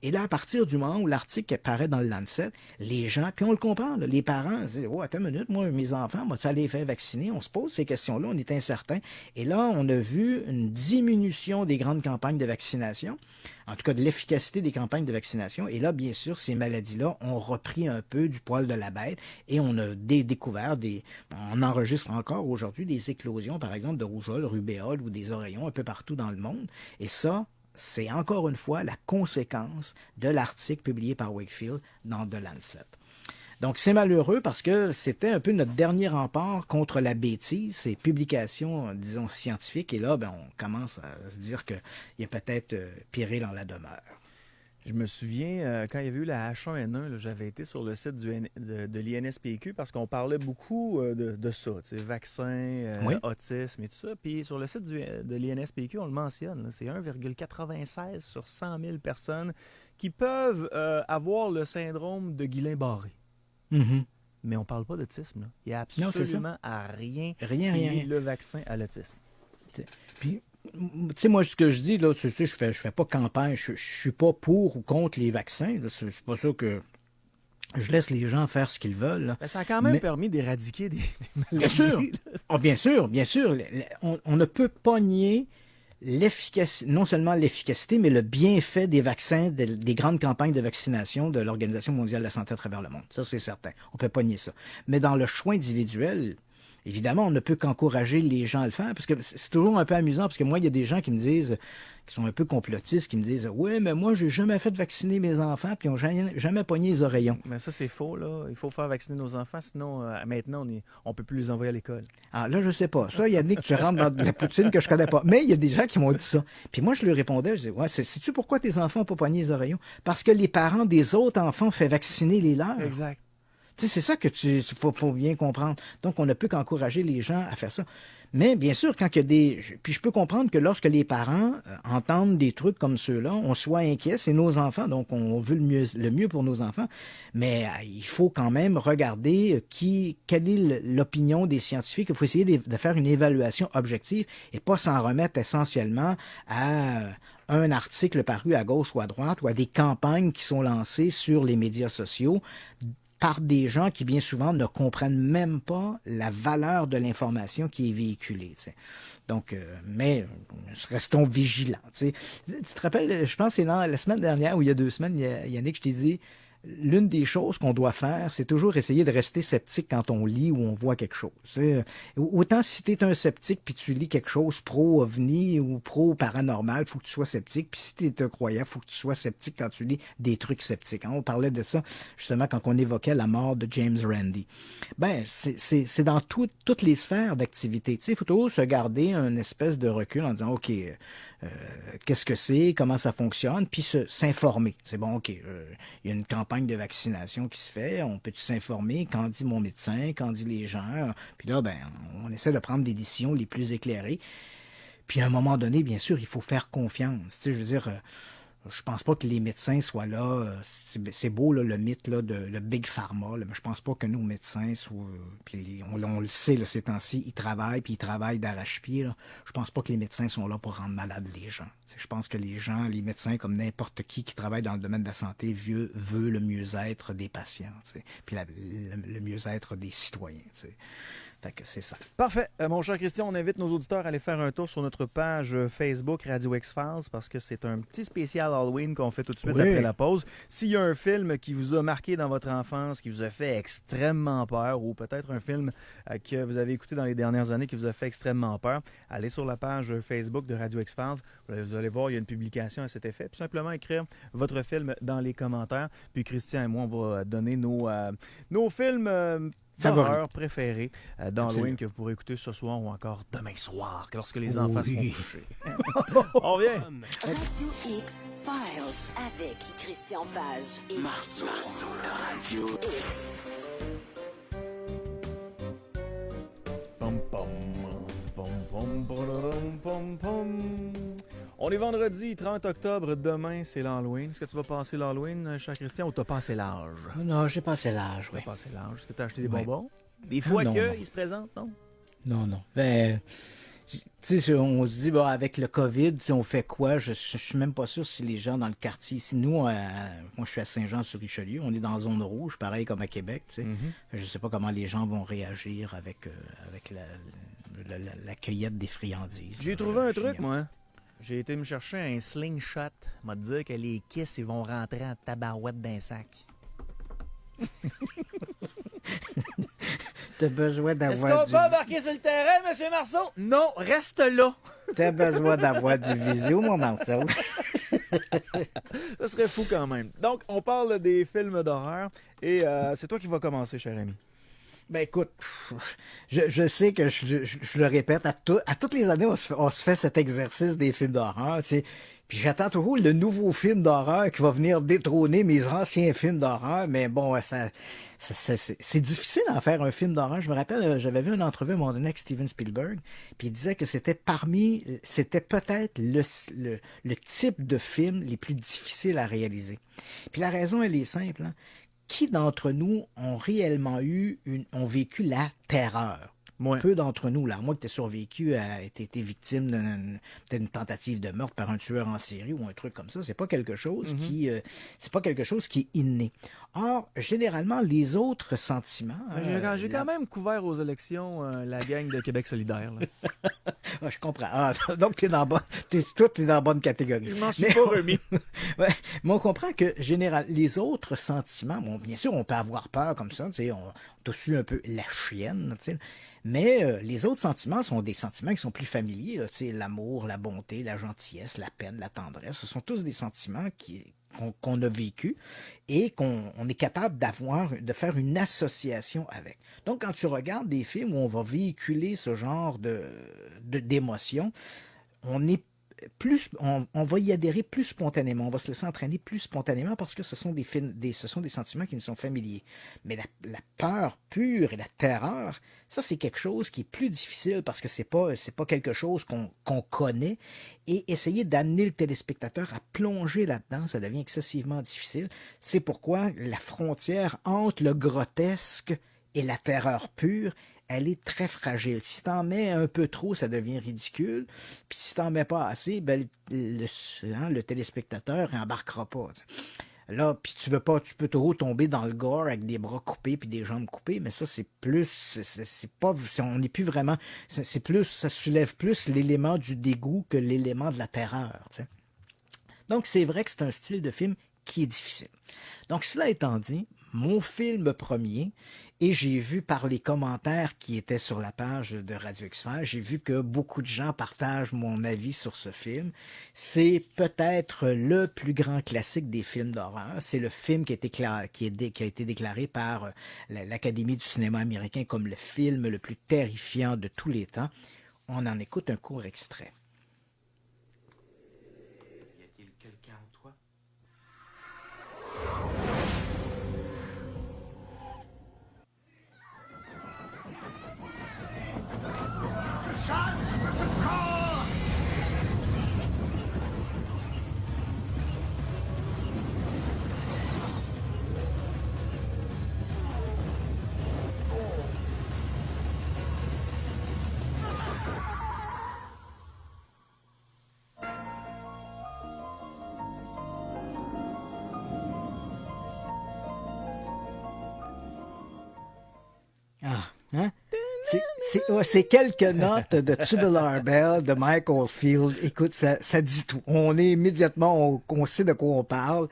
Et là, à partir du moment où l'article apparaît dans le Lancet, les gens, puis on le comprend, là, les parents disent « Oh, attends une minute, moi, mes enfants, moi, ça les fait vacciner. » On se pose ces questions-là, on est incertain. Et là, on a vu une diminution des grandes campagnes de vaccination, en tout cas de l'efficacité des campagnes de vaccination. Et là, bien sûr, ces maladies-là ont repris un peu du poil de la bête et on a découvert on enregistre encore aujourd'hui des éclosions, par exemple, de rougeole, rubéole ou des oreillons un peu partout dans le monde. Et ça, c'est encore une fois la conséquence de l'article publié par Wakefield dans The Lancet. Donc, c'est malheureux parce que c'était un peu notre dernier rempart contre la bêtise, ces publications, disons, scientifiques. Et là, on commence à se dire qu'il y a peut-être péril dans la demeure. Je me souviens, quand il y avait eu la H1N1, là, j'avais été sur le site de l'INSPQ parce qu'on parlait beaucoup de ça, vaccins, oui. autisme et tout ça. Puis sur le site de l'INSPQ, on le mentionne, là, c'est 1,96 sur 100 000 personnes qui peuvent avoir le syndrome de Guillain-Barré. Mm-hmm. Mais on ne parle pas d'autisme. Là. Il n'y a absolument rien le vaccin à l'autisme. Puis, tu sais, moi, ce que je dis, là, je fais pas campagne, je suis pas pour ou contre les vaccins. Là, c'est pas ça que je laisse les gens faire ce qu'ils veulent. Ça a quand même permis d'éradiquer des maladies. Bien sûr. Bien sûr. On ne peut pas nier l'efficacité, non seulement l'efficacité, mais le bienfait des vaccins, des grandes campagnes de vaccination de l'Organisation mondiale de la santé à travers le monde. Ça, c'est certain. On peut pas nier ça. Mais dans le choix individuel, évidemment, on ne peut qu'encourager les gens à le faire, parce que c'est toujours un peu amusant, parce que moi, il y a des gens qui me disent, qui sont un peu complotistes, qui me disent « Oui, mais moi, j'ai jamais fait vacciner mes enfants, puis ils n'ont jamais pogné les oreillons. » Mais ça, c'est faux, là. Il faut faire vacciner nos enfants, sinon, maintenant, on ne peut plus les envoyer à l'école. Ah, là, je sais pas. Ça, Yannick, tu rentres dans de la poutine que je connais pas. Mais il y a des gens qui m'ont dit ça. Puis moi, je lui répondais, je disais « Ouais, sais-tu pourquoi tes enfants n'ont pas pogné les oreillons? Parce que les parents des autres enfants font vacciner les leurs. » Exact. Tu sais, c'est ça que faut bien comprendre. Donc, on ne peut qu'encourager les gens à faire ça. Mais bien sûr, quand il y a des... Puis je peux comprendre que lorsque les parents entendent des trucs comme ceux-là, on soit inquiet, c'est nos enfants, donc on veut le mieux pour nos enfants. Mais il faut quand même regarder quelle est l'opinion des scientifiques. Il faut essayer de faire une évaluation objective et pas s'en remettre essentiellement à un article paru à gauche ou à droite ou à des campagnes qui sont lancées sur les médias sociaux par des gens qui, bien souvent, ne comprennent même pas la valeur de l'information qui est véhiculée. T'sais. Donc, mais restons vigilants. T'sais. Tu te rappelles, je pense que c'est la semaine dernière ou il y a 2 semaines, Yannick, je t'ai dit, l'une des choses qu'on doit faire, c'est toujours essayer de rester sceptique quand on lit ou on voit quelque chose. Autant si tu es un sceptique puis tu lis quelque chose pro-ovni ou pro-paranormal, il faut que tu sois sceptique. Puis si tu es un croyant, il faut que tu sois sceptique quand tu lis des trucs sceptiques. On parlait de ça justement quand on évoquait la mort de James Randi. Ben, c'est dans toutes les sphères d'activité. Il faut toujours se garder une espèce de recul en disant, OK, qu'est-ce que c'est, comment ça fonctionne, puis s'informer. C'est bon, OK, il y a une campagne de vaccination qui se fait, on peut s'informer, qu'en dit mon médecin, qu'en dit les gens, puis là, ben, on essaie de prendre des décisions les plus éclairées. Puis à un moment donné, bien sûr, il faut faire confiance. Je veux dire, je pense pas que les médecins soient là. C'est beau là, le mythe là, de le Big Pharma, là, mais je pense pas que nos médecins soient. Puis on le sait là, ces temps-ci, ils travaillent d'arrache-pied. Là. Je pense pas que les médecins sont là pour rendre malades les gens. Je pense que les médecins, comme n'importe qui travaille dans le domaine de la santé, veut le mieux-être des patients, puis le mieux-être des citoyens. Fait que c'est ça. Parfait. Mon cher Christian, on invite nos auditeurs à aller faire un tour sur notre page Facebook Radio X-Files parce que c'est un petit spécial Halloween qu'on fait tout de suite après la pause. S'il y a un film qui vous a marqué dans votre enfance, qui vous a fait extrêmement peur, ou peut-être un film que vous avez écouté dans les dernières années qui vous a fait extrêmement peur, allez sur la page Facebook de Radio X-Files. Vous allez voir, il y a une publication à cet effet. Puis simplement écrire votre film dans les commentaires. Puis Christian et moi, on va donner nos films d'horreur préférés d'Halloween que vous pourrez écouter ce soir ou encore demain soir, lorsque les enfants seront couchés. On revient. Radio X-Files avec Christian Page et Marceau. Radio X. Pom, pom, pom, pom, pom, pom, pom. On est vendredi 30 octobre. Demain, c'est l'Halloween. Est-ce que tu vas passer l'Halloween, cher Christian, ou t'as passé l'âge? Non, j'ai passé l'âge, oui. T'as passé l'âge. Est-ce que t'as acheté des bonbons? Des fois non. ils se présentent, non? Non. Ben, tu sais, on se dit, bon, avec le COVID, on fait quoi? Je suis même pas sûr si les gens dans le quartier ici, nous, moi, je suis à Saint-Jean-sur-Richelieu, on est dans la zone rouge, pareil comme à Québec, tu sais. Mm-hmm. Je sais pas comment les gens vont réagir avec la cueillette des friandises. J'ai trouvé un truc, moi. J'ai été me chercher un slingshot. M'a dit que les kisses, ils vont rentrer en tabarouette d'un sac. T'as besoin d'avoir Est-ce qu'on peut embarquer sur le terrain, M. Marceau? Non, reste là. T'as besoin d'avoir du visio, mon Marceau. Ça serait fou quand même. Donc, on parle des films d'horreur et c'est toi qui vas commencer, cher ami. Ben écoute, je sais que je le répète, à toutes les années, on se fait cet exercice des films d'horreur, tu sais. Puis j'attends toujours le nouveau film d'horreur qui va venir détrôner mes anciens films d'horreur, mais bon, c'est difficile d'en faire un film d'horreur. Je me rappelle, j'avais vu une entrevue à un moment donné avec Steven Spielberg, puis il disait que c'était peut-être le type de film les plus difficiles à réaliser. Puis la raison, elle est simple, hein. Qui d'entre nous ont réellement ont vécu la terreur? Ouais. Peu d'entre nous, là, moi que tu as survécu, été victime d'une tentative de meurtre par un tueur en série ou un truc comme ça, c'est pas quelque chose qui est inné. Or, généralement, les autres sentiments... J'ai quand même couvert aux élections la gang de Québec solidaire. Là. Je comprends. Donc, t'es dans la bonne catégorie. Je m'en suis pas remis. Ouais, mais on comprend que les autres sentiments, bon, bien sûr, on peut avoir peur comme ça, tu sais, on t'a su un peu la chienne, tu sais, mais les autres sentiments sont des sentiments qui sont plus familiers, là, tu sais, l'amour, la bonté, la gentillesse, la peine, la tendresse, ce sont tous des sentiments qu'on a vécu et qu'on est capable de faire une association avec. Donc, quand tu regardes des films où on va véhiculer ce genre d'émotions, on est on va y adhérer plus spontanément, on va se laisser entraîner plus spontanément parce que ce sont des sentiments qui nous sont familiers. Mais la peur pure et la terreur, ça c'est quelque chose qui est plus difficile parce que c'est pas quelque chose qu'on connaît, et essayer d'amener le téléspectateur à plonger là-dedans, ça devient excessivement difficile. C'est pourquoi la frontière entre le grotesque et la terreur pure, elle est très fragile. Si t'en mets un peu trop, ça devient ridicule. Puis si t'en mets pas assez, ben, le téléspectateur n'embarquera pas. T'sais. Là, puis tu peux toujours tomber dans le gore avec des bras coupés puis des jambes coupées, mais ça, c'est plus, c'est pas, on n'est plus vraiment, c'est plus, ça soulève plus l'élément du dégoût que l'élément de la terreur. T'sais. Donc, c'est vrai que c'est un style de film qui est difficile. Donc, cela étant dit, mon film premier, et j'ai vu par les commentaires qui étaient sur la page de Radio X-Files, j'ai vu que beaucoup de gens partagent mon avis sur ce film. C'est peut-être le plus grand classique des films d'horreur. C'est le film qui a été déclaré par l'Académie du cinéma américain comme le film le plus terrifiant de tous les temps. On en écoute un court extrait. Y a-t-il quelqu'un en toi? Ah, hein? C'est quelques notes de Tubular Bell de Mike Oldfield. Écoute, ça dit tout. On est immédiatement, on sait de quoi on parle.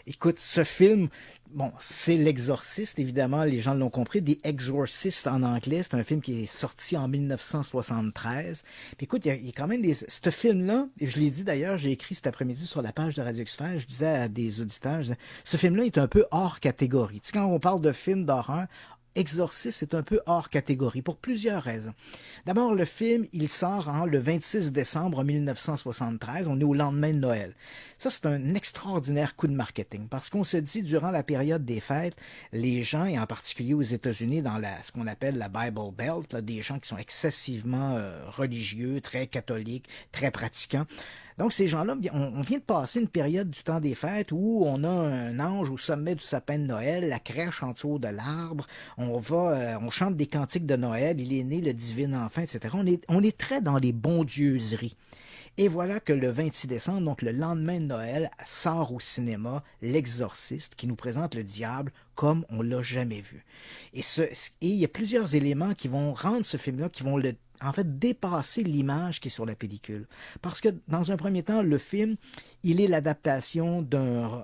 Écoute, ce film, bon, c'est L'Exorciste, évidemment, les gens l'ont compris, The Exorcist en anglais. C'est un film qui est sorti en 1973. Puis écoute, il y a quand même ce film-là, et je l'ai dit d'ailleurs, j'ai écrit cet après-midi sur la page de Radio X-Files, je disais à des auditeurs, ce film-là est un peu hors catégorie. Tu sais, quand on parle de film d'horreur, Exorciste est un peu hors catégorie pour plusieurs raisons. D'abord, le film, il sort le 26 décembre 1973. On est au lendemain de Noël. Ça, c'est un extraordinaire coup de marketing parce qu'on se dit, durant la période des fêtes, les gens, et en particulier aux États-Unis, dans ce qu'on appelle la Bible Belt, là, des gens qui sont excessivement religieux, très catholiques, très pratiquants. Donc, ces gens-là, on vient de passer une période du temps des fêtes où on a un ange au sommet du sapin de Noël, la crèche en dessous de l'arbre, on chante des cantiques de Noël, il est né le divin enfant, etc. On est très dans les bondieuseries. Et voilà que le 26 décembre, donc le lendemain de Noël, sort au cinéma L'Exorciste, qui nous présente le diable comme on l'a jamais vu. Et il y a plusieurs éléments qui vont rendre ce film-là, qui vont dépasser l'image qui est sur la pellicule. Parce que, dans un premier temps, le film, il est l'adaptation d'un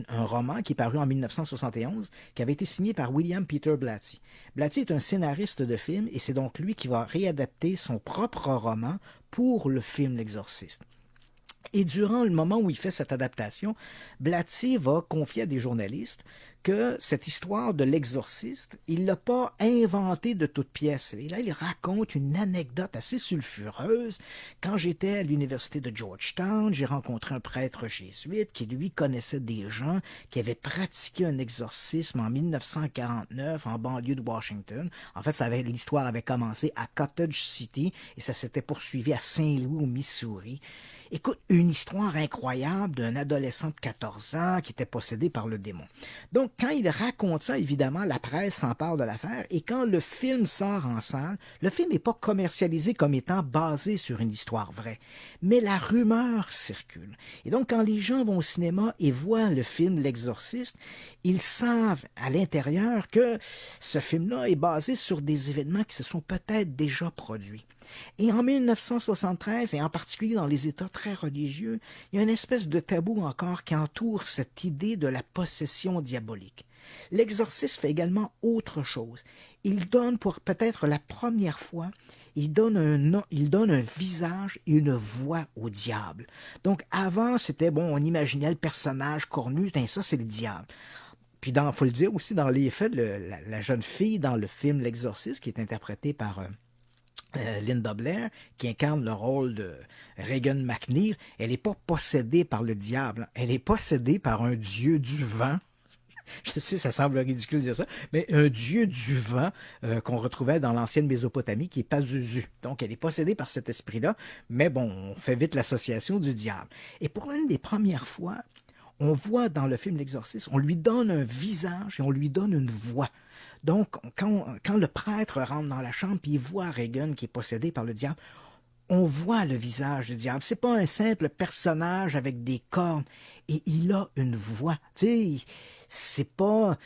roman qui est paru en 1971, qui avait été signé par William Peter Blatty. Blatty est un scénariste de film, et c'est donc lui qui va réadapter son propre roman pour le film L'Exorciste. Et durant le moment où il fait cette adaptation, Blatty va confier à des journalistes que cette histoire de l'exorciste, il ne l'a pas inventée de toutes pièces. Et là, il raconte une anecdote assez sulfureuse. Quand j'étais à l'université de Georgetown, j'ai rencontré un prêtre jésuite qui, lui, connaissait des gens qui avaient pratiqué un exorcisme en 1949 en banlieue de Washington. En fait, l'histoire avait commencé à Cottage City et ça s'était poursuivi à Saint-Louis, au Missouri. Écoute, une histoire incroyable d'un adolescent de 14 ans qui était possédé par le démon. Donc, quand il raconte ça, évidemment, la presse s'empare de l'affaire, et quand le film sort en salle, le film n'est pas commercialisé comme étant basé sur une histoire vraie, mais la rumeur circule. Et donc, quand les gens vont au cinéma et voient le film L'Exorciste, ils savent à l'intérieur que ce film-là est basé sur des événements qui se sont peut-être déjà produits. Et en 1973, et en particulier dans les États très religieux, il y a une espèce de tabou encore qui entoure cette idée de la possession diabolique. L'exorciste fait également autre chose. Il donne pour peut-être la première fois, il donne un visage et une voix au diable. Donc avant, c'était, on imaginait le personnage cornu, ça c'est le diable. Puis, faut le dire aussi, dans les faits, la jeune fille dans le film L'Exorciste, qui est interprétée par Linda Blair, qui incarne le rôle de Regan McNeil, elle n'est pas possédée par le diable, elle est possédée par un dieu du vent. Je sais, ça semble ridicule de dire ça, mais un dieu du vent qu'on retrouvait dans l'ancienne Mésopotamie, qui est Pazuzu. Donc, elle est possédée par cet esprit-là, mais bon, on fait vite l'association du diable. Et pour une des premières fois, on voit dans le film L'Exorciste, on lui donne un visage et on lui donne une voix. Donc, quand le prêtre rentre dans la chambre et il voit Regan qui est possédé par le diable, on voit le visage du diable. C'est pas un simple personnage avec des cornes. Et il a une voix. Tu sais, c'est pas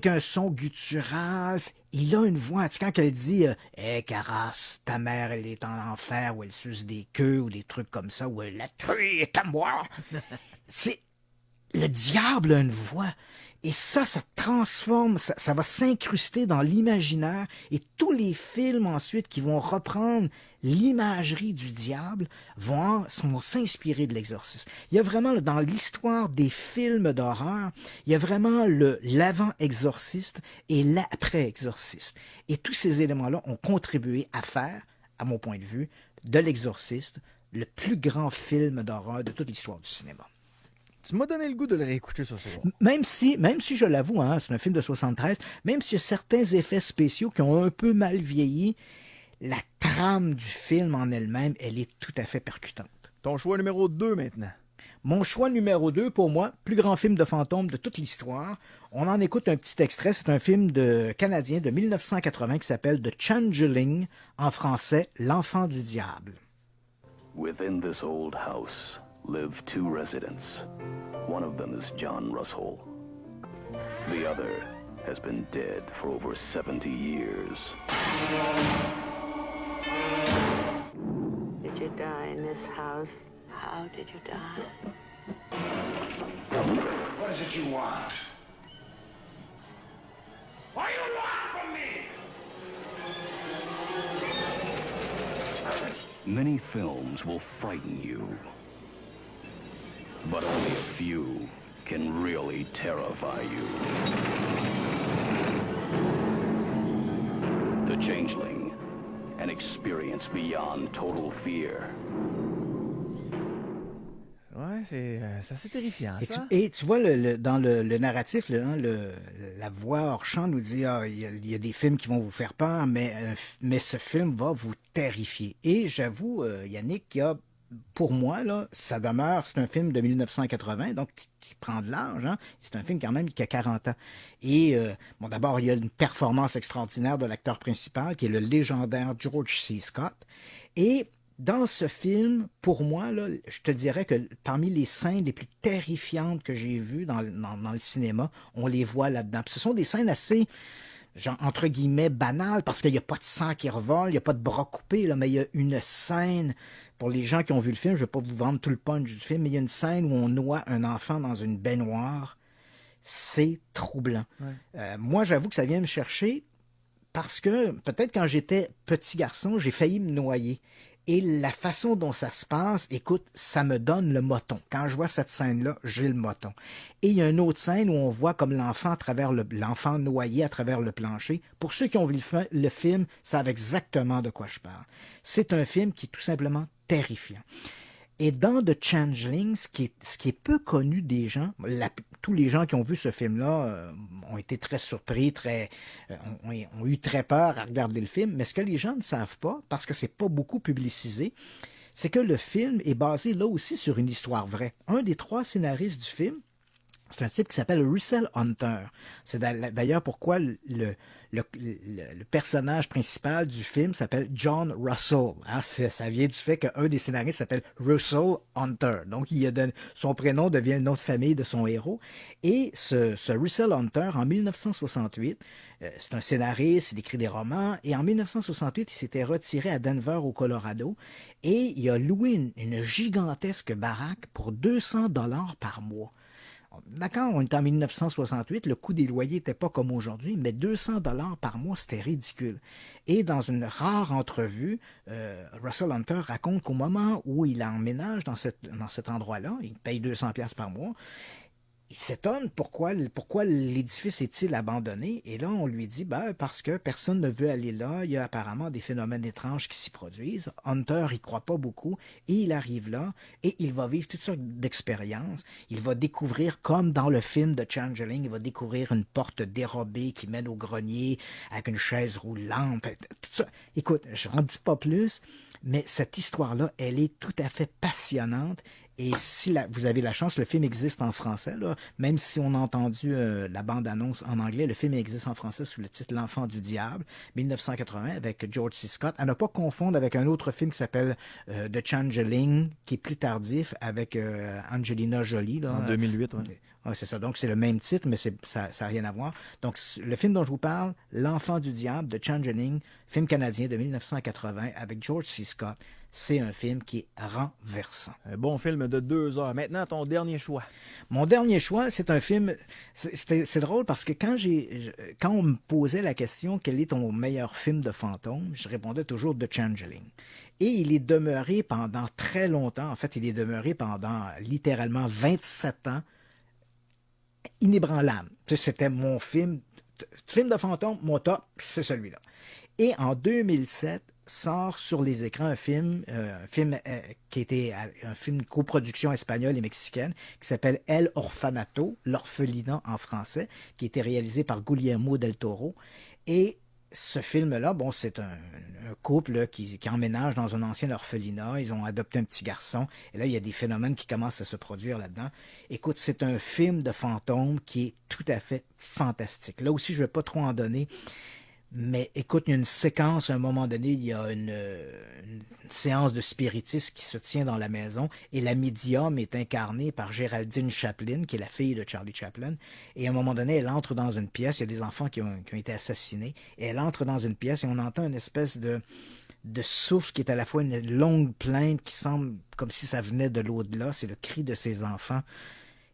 qu'un son guttural. Il a une voix. Tu sais, quand elle dit « Hé, Carasse, ta mère, elle est en enfer, ou elle suce des queues, ou des trucs comme ça, ou la truie est à moi. » C'est... Le diable a une voix. Et ça transforme, ça va s'incruster dans l'imaginaire. Et tous les films ensuite qui vont reprendre l'imagerie du diable vont s'inspirer de l'Exorciste. Il y a vraiment, dans l'histoire des films d'horreur, il y a vraiment l'avant-exorciste et l'après-exorciste. Et tous ces éléments-là ont contribué à faire, à mon point de vue, de l'Exorciste le plus grand film d'horreur de toute l'histoire du cinéma. Tu m'as donné le goût de le réécouter ce soir. Même si je l'avoue, hein, c'est un film de 73, même s'il y a certains effets spéciaux qui ont un peu mal vieilli, la trame du film en elle-même, elle est tout à fait percutante. Ton choix numéro 2 maintenant. Mon choix numéro 2, pour moi, plus grand film de fantôme de toute l'histoire. On en écoute un petit extrait. C'est un film canadien de 1980 qui s'appelle The Changeling, en français, L'Enfant du Diable. Within this old house live two residents. One of them is John Russell. The other has been dead for over 70 years. Did you die in this house? How did you die? What is it you want? What do you want from me? Many films will frighten you, but only a few can really terrify you. The Changeling, an experience beyond total fear. Ouais, c'est assez terrifiant, ça. Et tu vois, dans le narratif, la voix hors champ nous dit il y a des films qui vont vous faire peur, mais ce film va vous terrifier. Et j'avoue, Yannick, pour moi, là, ça demeure, c'est un film de 1980, donc qui prend de l'âge. Hein? C'est un film quand même qui a 40 ans. Et, d'abord, il y a une performance extraordinaire de l'acteur principal, qui est le légendaire George C. Scott. Et dans ce film, pour moi, là, je te dirais que parmi les scènes les plus terrifiantes que j'ai vues dans le cinéma, on les voit là-dedans. Puis ce sont des scènes assez, genre, entre guillemets, banales, parce qu'il n'y a pas de sang qui revole, il n'y a pas de bras coupés, là, mais il y a une scène, pour les gens qui ont vu le film, je ne vais pas vous vendre tout le punch du film, mais il y a une scène où on noie un enfant dans une baignoire. C'est troublant. Ouais. Moi, j'avoue que ça vient me chercher parce que, peut-être quand j'étais petit garçon, j'ai failli me noyer. Et la façon dont ça se passe, écoute, ça me donne le moton. Quand je vois cette scène-là, j'ai le moton. Et il y a une autre scène où on voit comme l'enfant noyé à travers le plancher. Pour ceux qui ont vu le film, savent exactement de quoi je parle. C'est un film qui est tout simplement terrifiant. Et dans The Changeling, ce qui est peu connu des gens, tous les gens qui ont vu ce film-là ont été très surpris, ont eu très peur à regarder le film, mais ce que les gens ne savent pas, parce que c'est pas beaucoup publicisé, c'est que le film est basé là aussi sur une histoire vraie. Un des 3 scénaristes du film, c'est un type qui s'appelle Russell Hunter. C'est d'ailleurs pourquoi le personnage principal du film s'appelle John Russell. Hein? Ça vient du fait qu'un des scénaristes s'appelle Russell Hunter. Donc, son prénom devient le nom de famille de son héros. Et ce Russell Hunter, en 1968, c'est un scénariste, il écrit des romans. Et en 1968, il s'était retiré à Denver, au Colorado. Et il a loué une gigantesque baraque pour $200 par mois. D'accord, on est en 1968, le coût des loyers n'était pas comme aujourd'hui, mais $200 par mois, c'était ridicule. Et dans une rare entrevue, Russell Hunter raconte qu'au moment où il emménage dans cet endroit-là, il paye $200 par mois, il s'étonne pourquoi l'édifice est-il abandonné. Et là, on lui dit, parce que personne ne veut aller là. Il y a apparemment des phénomènes étranges qui s'y produisent. Hunter, il croit pas beaucoup. Et il arrive là et il va vivre toutes sortes d'expériences. Il va découvrir, comme dans le film de Changeling, il va découvrir une porte dérobée qui mène au grenier avec une chaise roulante. Tout ça. Écoute, je n'en dis pas plus, mais cette histoire-là, elle est tout à fait passionnante. Et si vous avez la chance, le film existe en français, là, même si on a entendu la bande-annonce en anglais, le film existe en français sous le titre L'Enfant du Diable, 1980, avec George C. Scott. À ne pas confondre avec un autre film qui s'appelle The Changeling, qui est plus tardif, avec Angelina Jolie. Là, en 2008, oui. Ouais, c'est ça. Donc, c'est le même titre, mais ça n'a rien à voir. Donc, le film dont je vous parle, L'Enfant du Diable, de Changeling, film canadien de 1980, avec George C. Scott, c'est un film qui est renversant. Un bon film de 2 heures. Maintenant, ton dernier choix. Mon dernier choix, c'est un film... C'est drôle parce que quand on me posait la question « Quel est ton meilleur film de fantôme? » je répondais toujours « The Changeling ». Et il est demeuré pendant très longtemps. En fait, il est demeuré pendant littéralement 27 ans inébranlable. C'était mon film de fantôme, mon top, c'est celui-là. Et en 2007, sort sur les écrans un film qui était un film coproduction espagnole et mexicaine qui s'appelle El Orfanato, l'orphelinat en français, qui a été réalisé par Guillermo del Toro. Et ce film-là, bon, c'est un couple là, qui emménage dans un ancien orphelinat. Ils ont adopté un petit garçon. Et là, il y a des phénomènes qui commencent à se produire là-dedans. Écoute, c'est un film de fantôme qui est tout à fait fantastique. Là aussi, je ne vais pas trop en donner. Mais écoute, il y a une séquence, à un moment donné, il y a une séance de spiritisme qui se tient dans la maison et la médium est incarnée par Géraldine Chaplin, qui est la fille de Charlie Chaplin. Et à un moment donné, elle entre dans une pièce, il y a des enfants qui ont été assassinés, et elle entre dans une pièce et on entend une espèce de souffle qui est à la fois une longue plainte qui semble comme si ça venait de l'au-delà, c'est le cri de ses enfants.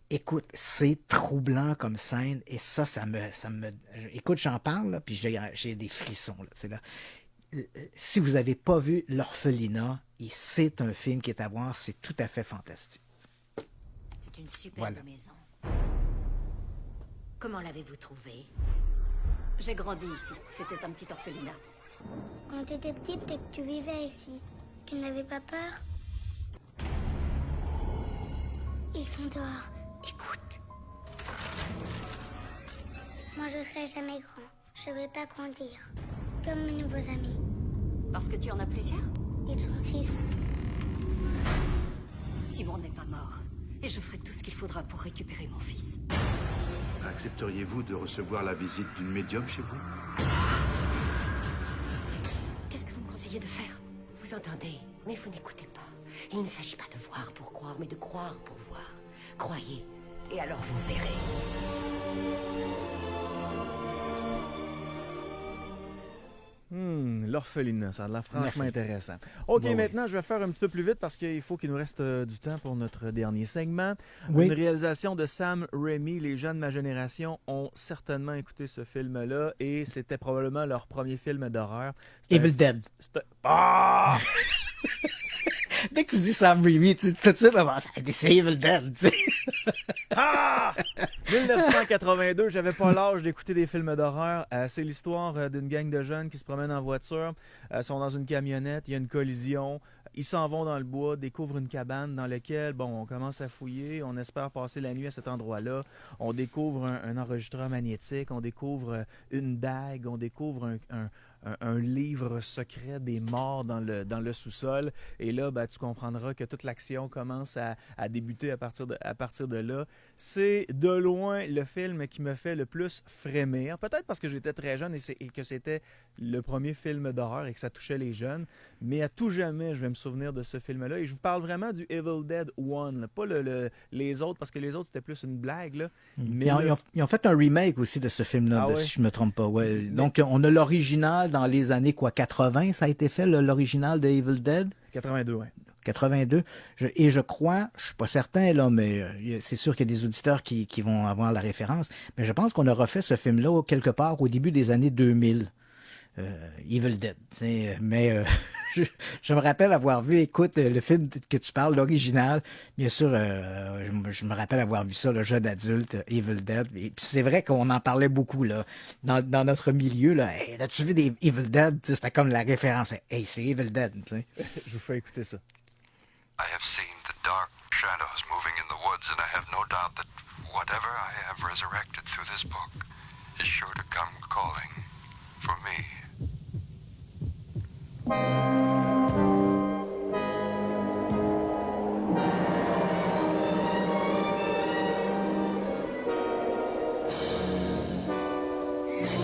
Écoute, c'est troublant comme scène et ça me... Écoute, j'en parle, là, puis j'ai des frissons. Là, si vous n'avez pas vu L'Orphelinat, c'est un film qui est à voir, c'est tout à fait fantastique. C'est une superbe maison. Comment l'avez-vous trouvée? J'ai grandi ici, c'était un petit orphelinat. Quand tu étais petite et que tu vivais ici, tu n'avais pas peur? Ils sont dehors. Écoute. Moi, je serai jamais grand. Je vais pas grandir. Comme mes nouveaux amis. Parce que tu en as plusieurs? Ils sont 6. Simon n'est pas mort. Et je ferai tout ce qu'il faudra pour récupérer mon fils. Accepteriez-vous de recevoir la visite d'une médium chez vous? Qu'est-ce que vous me conseillez de faire? Vous entendez, mais vous n'écoutez pas. Il ne s'agit pas de voir pour croire, mais de croire pour voir. Croyez, et alors vous verrez. L'orphelinat, ça a l'air franchement intéressant. OK, maintenant, je vais faire un petit peu plus vite parce qu'il faut qu'il nous reste du temps pour notre dernier segment. Oui. Une réalisation de Sam Raimi. Les gens de ma génération ont certainement écouté ce film-là et c'était probablement leur premier film d'horreur. Evil Dead. Ah! Dès que tu dis Sam Raimi, tu te dis c'est Evil Dead, tu sais. Ah! 1982, j'avais pas l'âge d'écouter des films d'horreur. C'est l'histoire d'une gang de jeunes qui se promènent en voiture, sont dans une camionnette, il y a une collision, ils s'en vont dans le bois, découvrent une cabane dans laquelle, on commence à fouiller, on espère passer la nuit à cet endroit-là, on découvre un enregistreur magnétique, on découvre une dague, on découvre un livre secret des morts dans le sous-sol. Et là, tu comprendras que toute l'action commence à débuter à partir de là. C'est de loin le film qui me fait le plus frémir. Peut-être parce que j'étais très jeune et que c'était le premier film d'horreur et que ça touchait les jeunes. Mais à tout jamais, je vais me souvenir de ce film-là. Et je vous parle vraiment du Evil Dead 1, là. Pas les autres, parce que les autres, c'était plus une blague. Là. Mais ils ont fait un remake aussi de ce film-là, si je ne me trompe pas. Ouais. Donc, on a l'original dans les années 80, ça a été fait, l'original de Evil Dead? 82, oui. 82. Je crois, je ne suis pas certain, là, mais c'est sûr qu'il y a des auditeurs qui vont avoir la référence, mais je pense qu'on a refait ce film-là quelque part au début des années 2000. Evil Dead. Mais je me rappelle avoir vu, écoute, le film que tu parles, l'original, bien sûr, je me rappelle avoir vu ça, le jeune adulte, Evil Dead. Et puis c'est vrai qu'on en parlait beaucoup là, dans notre milieu. Là. Hey, as-tu vu des Evil Dead? C'était comme la référence. Hey, c'est Evil Dead. T'sais. Je vous fais écouter ça. I have seen the dark shadows moving in the woods, and I have no doubt that whatever I have resurrected through this book is sure to come calling for me.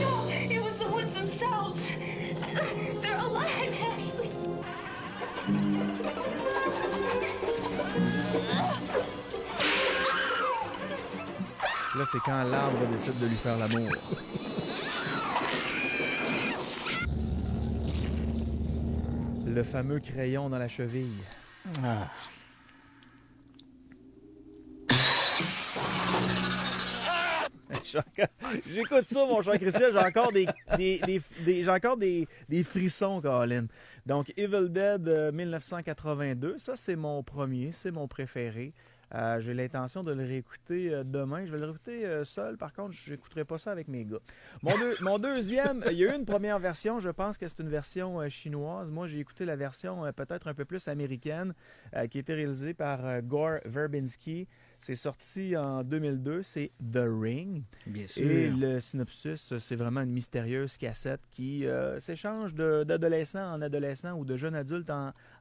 No, it was the woods themselves. They're alive, Ashley. Là, c'est quand l'arbre décide de lui faire l'amour. Le fameux crayon dans la cheville. Ah. J'écoute ça, mon cher Christian, j'ai encore des frissons, Colin. Donc, Evil Dead 1982, ça c'est mon premier, c'est mon préféré. J'ai l'intention de le réécouter demain. Je vais le réécouter seul. Par contre, je n'écouterai pas ça avec mes gars. Mon deuxième, il y a eu une première version. Je pense que c'est une version chinoise. Moi, j'ai écouté la version peut-être un peu plus américaine qui a été réalisée par Gore Verbinski. C'est sorti en 2002. C'est The Ring. Bien sûr. Et le synopsis, c'est vraiment une mystérieuse cassette qui s'échange d'adolescent en adolescent ou de jeune adulte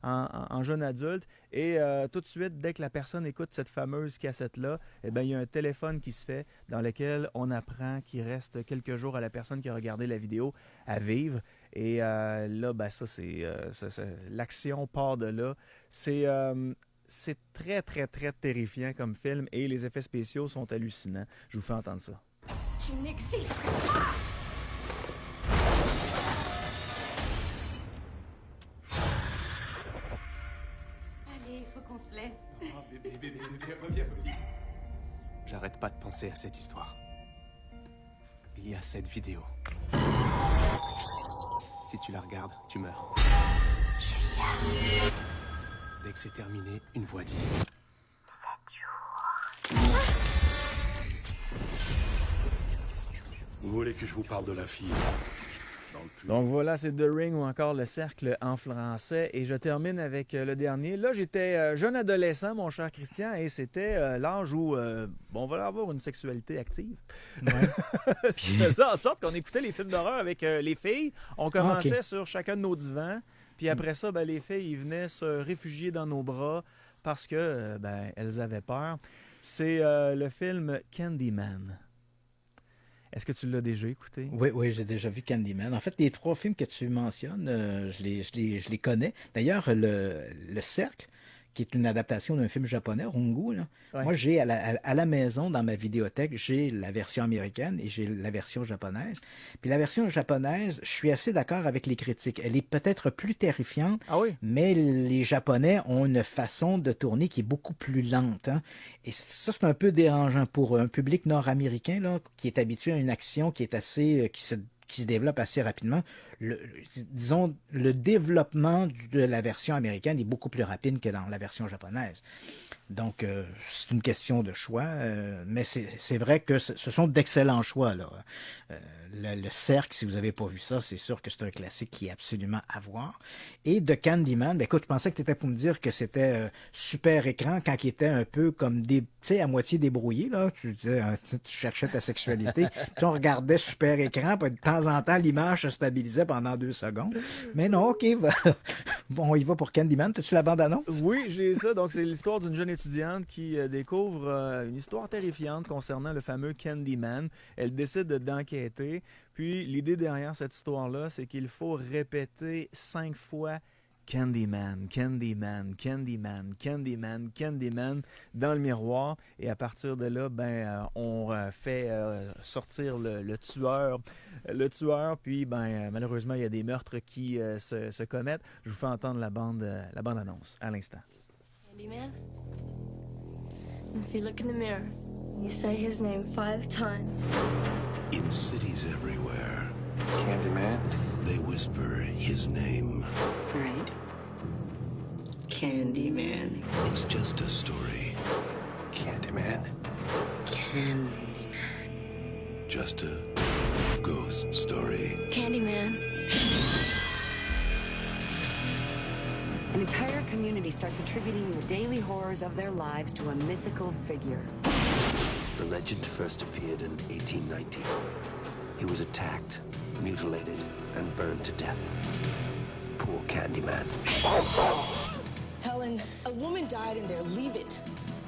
en jeune adulte. Et tout de suite, dès que la personne écoute cette fameuse cassette-là, eh bien, il y a un téléphone qui se fait dans lequel on apprend qu'il reste quelques jours à la personne qui a regardé la vidéo à vivre. Et là, ben, ça, c'est l'action part de là. C'est très, très, très terrifiant comme film et les effets spéciaux sont hallucinants. Je vous fais entendre ça. Tu n'existes pas! Allez, faut qu'on se lève. Oh, bébé, reviens. J'arrête pas de penser à cette histoire. Il y a cette vidéo. Si tu la regardes, tu meurs. Dès que c'est terminé, une voix dit... Vous voulez que je vous parle de la fille? Donc voilà, c'est The Ring ou encore Le Cercle en français. Et je termine avec le dernier. Là, j'étais jeune adolescent, mon cher Christian, et c'était l'âge où on va avoir une sexualité active. Ouais. Ce qui faisait en sorte qu'on écoutait les films d'horreur avec les filles. On commençait sur chacun de nos divans. Puis après ça, ben, les filles ils venaient se réfugier dans nos bras parce que elles avaient peur. C'est le film Candyman. Est-ce que tu l'as déjà écouté? Oui, j'ai déjà vu Candyman. En fait, les trois films que tu mentionnes, je les connais. D'ailleurs, le Cercle, qui est une adaptation d'un film japonais, Rungu, là. Ouais. Moi, j'ai à la maison, dans ma vidéothèque, j'ai la version américaine et j'ai la version japonaise. Puis la version japonaise, je suis assez d'accord avec les critiques. Elle est peut-être plus terrifiante, mais les Japonais ont une façon de tourner qui est beaucoup plus lente. Hein? Et ça, c'est un peu dérangeant pour un public nord-américain là, qui est habitué à une action qui est assez... qui se développe assez rapidement. Disons, le développement de la version américaine est beaucoup plus rapide que dans la version japonaise. Donc, c'est une question de choix, mais c'est vrai que ce sont d'excellents choix. Là. Le Cercle, si vous n'avez pas vu ça, c'est sûr que c'est un classique qui est absolument à voir. Et de Candyman, écoute, je pensais que tu étais pour me dire que c'était super écran quand il était un peu comme tu sais, à moitié débrouillé. Là. Tu disais, tu cherchais ta sexualité. Puis on regardait super écran, puis de temps en temps, l'image se stabilisait pendant 2 secondes. Mais non, OK, bon, on y va pour Candyman. As-tu la bande-annonce? Oui, j'ai ça. Donc, c'est l'histoire d'une jeune étudiante qui découvre une histoire terrifiante concernant le fameux Candyman. Elle décide d'enquêter. Puis, l'idée derrière cette histoire-là, c'est qu'il faut répéter 5 fois Candyman, Candyman, Candyman, Candyman, Candyman dans le miroir. Et à partir de là, on fait sortir le tueur. Puis malheureusement, il y a des meurtres qui se commettent. Je vous fais entendre la bande-annonce à l'instant. Candyman? If you look in the mirror, you say his name 5 times. In cities everywhere. Candyman? They whisper his name. Right. Candyman. It's just a story. Candyman. Candyman. Just a ghost story. Candyman. An entire community starts attributing the daily horrors of their lives to a mythical figure. The legend first appeared in 1890. He was attacked, mutilated, and burned to death. Poor Candyman. Helen, a woman died in there. Leave it.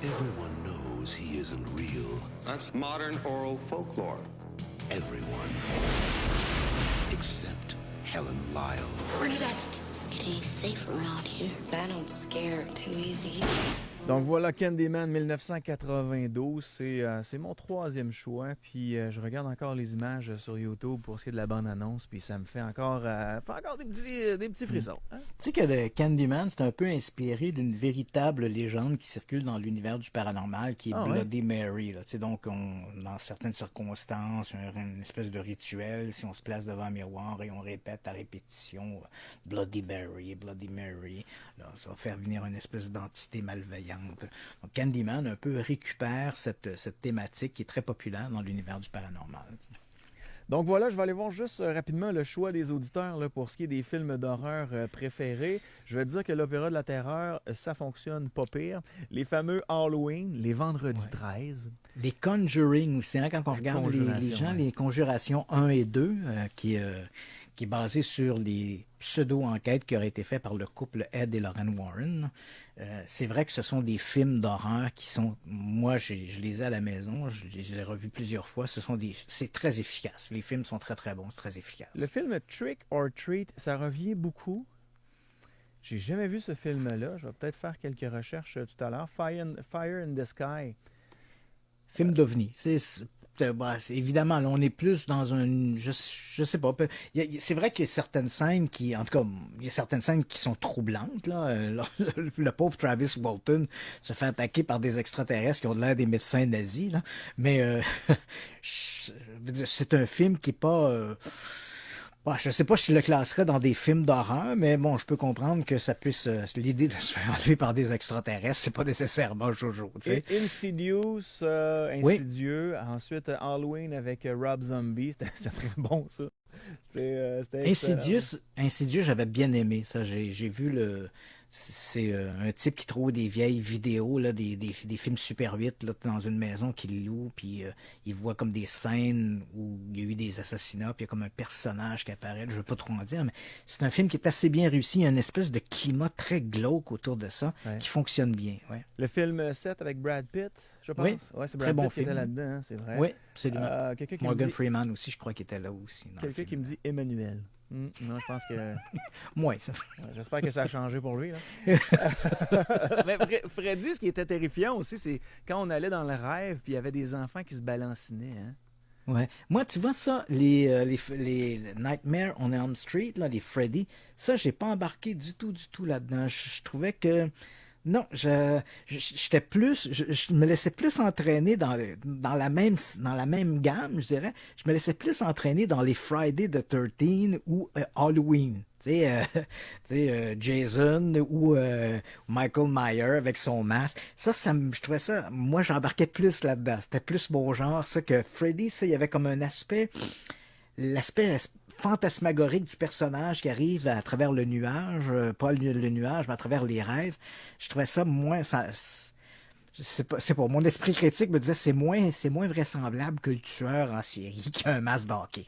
Everyone knows he isn't real. That's modern oral folklore. Everyone. Except Helen Lyle. Bernadette. It ain't safe around here. I don't scare too easy. Donc voilà, Candyman 1992, c'est mon troisième choix. Puis je regarde encore les images sur YouTube pour ce qui est de la bande-annonce, puis ça me fait encore des petits frissons. Hein? Tu sais que le Candyman, c'est un peu inspiré d'une véritable légende qui circule dans l'univers du paranormal, qui est Bloody Mary. Là. Donc, dans certaines circonstances, une espèce de rituel, si on se place devant un miroir et on répète à répétition Bloody Mary, Bloody Mary, là, ça va faire venir une espèce d'entité malveillante. Donc Candyman un peu récupère cette thématique qui est très populaire dans l'univers du paranormal. Donc voilà, je vais aller voir juste rapidement le choix des auditeurs là, pour ce qui est des films d'horreur préférés. Je vais dire que l'Opéra de la Terreur, ça fonctionne pas pire. Les fameux Halloween, les Vendredis 13. Les Conjuring aussi, hein, quand on regarde les gens, les Conjurations 1 et 2, qui est basé sur les pseudo-enquêtes qui auraient été faites par le couple Ed et Lorraine Warren. C'est vrai que ce sont des films d'horreur qui sont... Moi, je les ai à la maison, je les ai revus plusieurs fois. C'est très efficace. Les films sont très, très bons, c'est très efficace. Le film Trick or Treat, ça revient beaucoup. J'ai jamais vu ce film-là. Je vais peut-être faire quelques recherches tout à l'heure. Fire in the Sky. Film d'OVNI. Évidemment, là, on est plus dans un... Je sais pas. C'est vrai qu'il y a certaines scènes qui... En tout cas, il y a certaines scènes qui sont troublantes. Là. Le pauvre Travis Walton se fait attaquer par des extraterrestres qui ont l'air des médecins nazis. Là. Mais c'est un film qui n'est pas... je sais pas si je le classerais dans des films d'horreur, mais bon, je peux comprendre que ça puisse... l'idée de se faire enlever par des extraterrestres, c'est pas nécessairement Jojo. Insidious, Insidieux. Oui. Ensuite, Halloween avec Rob Zombie. C'était très bon, ça. C'était Insidious, j'avais bien aimé ça. J'ai vu le... C'est un type qui trouve des vieilles vidéos, là, des films Super 8 là, dans une maison qu'il loue, puis il voit comme des scènes où il y a eu des assassinats, puis il y a comme un personnage qui apparaît. Je ne veux pas trop en dire, mais c'est un film qui est assez bien réussi. Il y a une espèce de climat très glauque autour de ça, qui fonctionne bien. Ouais. Le film 7 avec Brad Pitt, je pense. Oui, c'est Brad Pitt qui était là-dedans, hein, c'est vrai. Oui, absolument. Morgan Freeman aussi, je crois qu'il était là aussi. Quelqu'un qui me dit Emmanuel. Non, je pense que... Moi, ça. J'espère que ça a changé pour lui. Là. Mais Freddy, ce qui était terrifiant aussi, c'est quand on allait dans le rêve puis il y avait des enfants qui se balancinaient. Hein? Ouais. Moi, tu vois ça, les Nightmare on Elm Street, là, les Freddy, ça, j'ai pas embarqué du tout là-dedans. Je trouvais que... Non, j'étais plus, je me laissais plus entraîner dans la même gamme, je dirais. Je me laissais plus entraîner dans les Friday the 13 ou Halloween. Tu sais, Jason ou Michael Myers avec son masque. Je trouvais ça, moi j'embarquais plus là-dedans. C'était plus mon genre, ça, que Freddy, ça, il y avait comme un l'aspect fantasmagorique du personnage qui arrive à travers le nuage, pas le nuage, mais à travers les rêves. Je trouvais ça moins... C'est pas mon esprit critique me disait c'est moins vraisemblable que le tueur en série qui a un masque d'hockey.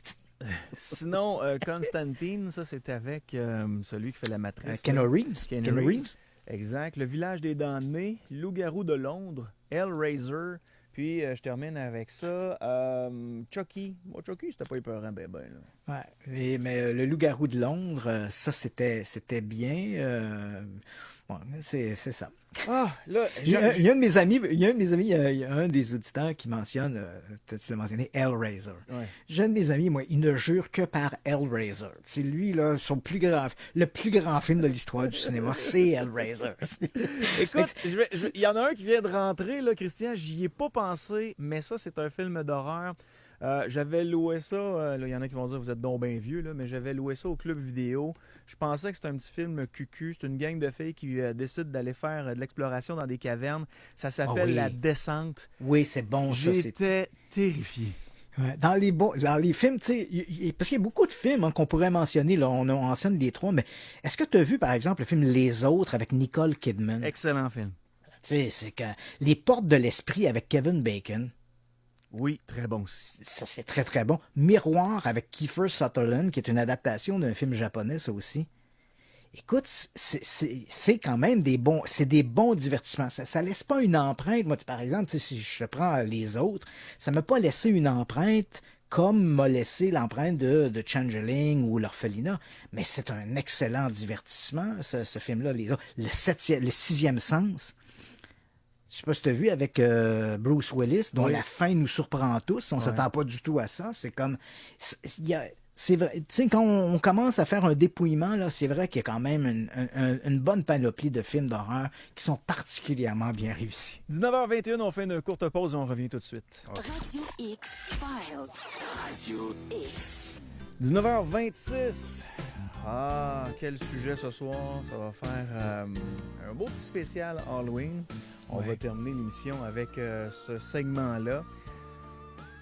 Sinon, Constantine, ça c'est avec celui qui fait la matrice. Keanu Reeves. Exact. Le village des damnés, Loup-garou de Londres, Hellraiser. Puis, je termine avec ça. Chucky. Bon, Chucky, c'était pas épeurant, ben. Là. Ouais, mais le Loup-garou de Londres, ça, c'était bien. Bon, c'est ça. Ah, là, il y a un de mes amis, il y a un des auditeurs qui mentionne, tu l'as mentionné, Hellraiser. Ouais. J'ai un de mes amis, moi, il ne jure que par Hellraiser. C'est lui, là, le plus grand film de l'histoire du cinéma, c'est Hellraiser. Écoute, il y en a un qui vient de rentrer, là, Christian, j'y ai pas pensé, mais ça, c'est un film d'horreur. J'avais loué ça, il y en a qui vont dire vous êtes donc bien vieux, là, mais j'avais loué ça au club vidéo. Je pensais que c'était un petit film cucu. C'est une gang de filles qui décident d'aller faire de l'exploration dans des cavernes. Ça s'appelle La Descente. Oui, c'est bon. J'étais terrifié. Ouais, dans les films, tu sais, parce qu'il y a beaucoup de films qu'on pourrait mentionner, là, on mentionne les trois, mais est-ce que tu as vu, par exemple, le film Les Autres avec Nicole Kidman? Excellent film. Tu sais, c'est que Les Portes de l'Esprit avec Kevin Bacon. Oui, très bon. Ça, c'est très, très bon. Miroir avec Kiefer Sutherland, qui est une adaptation d'un film japonais, ça aussi. Écoute, c'est quand même des bons divertissements. Ça laisse pas une empreinte. Moi, par exemple, si je prends Les Autres, ça m'a pas laissé une empreinte comme m'a laissé l'empreinte de Changeling ou L'Orphelinat. Mais c'est un excellent divertissement, ce film-là, Les Autres. Le Sixième Sens. Je sais pas si tu as vu avec Bruce Willis, dont la fin nous surprend tous. On s'attend pas du tout à ça. C'est comme... C'est vrai, tu sais, quand on commence à faire un dépouillement, là, c'est vrai qu'il y a quand même une bonne panoplie de films d'horreur qui sont particulièrement bien réussis. 19h21, on fait une courte pause et on revient tout de suite. Radio X Files. Radio X. 19h26. Ah, quel sujet ce soir. Ça va faire un beau petit spécial Halloween. On va terminer l'émission avec ce segment-là.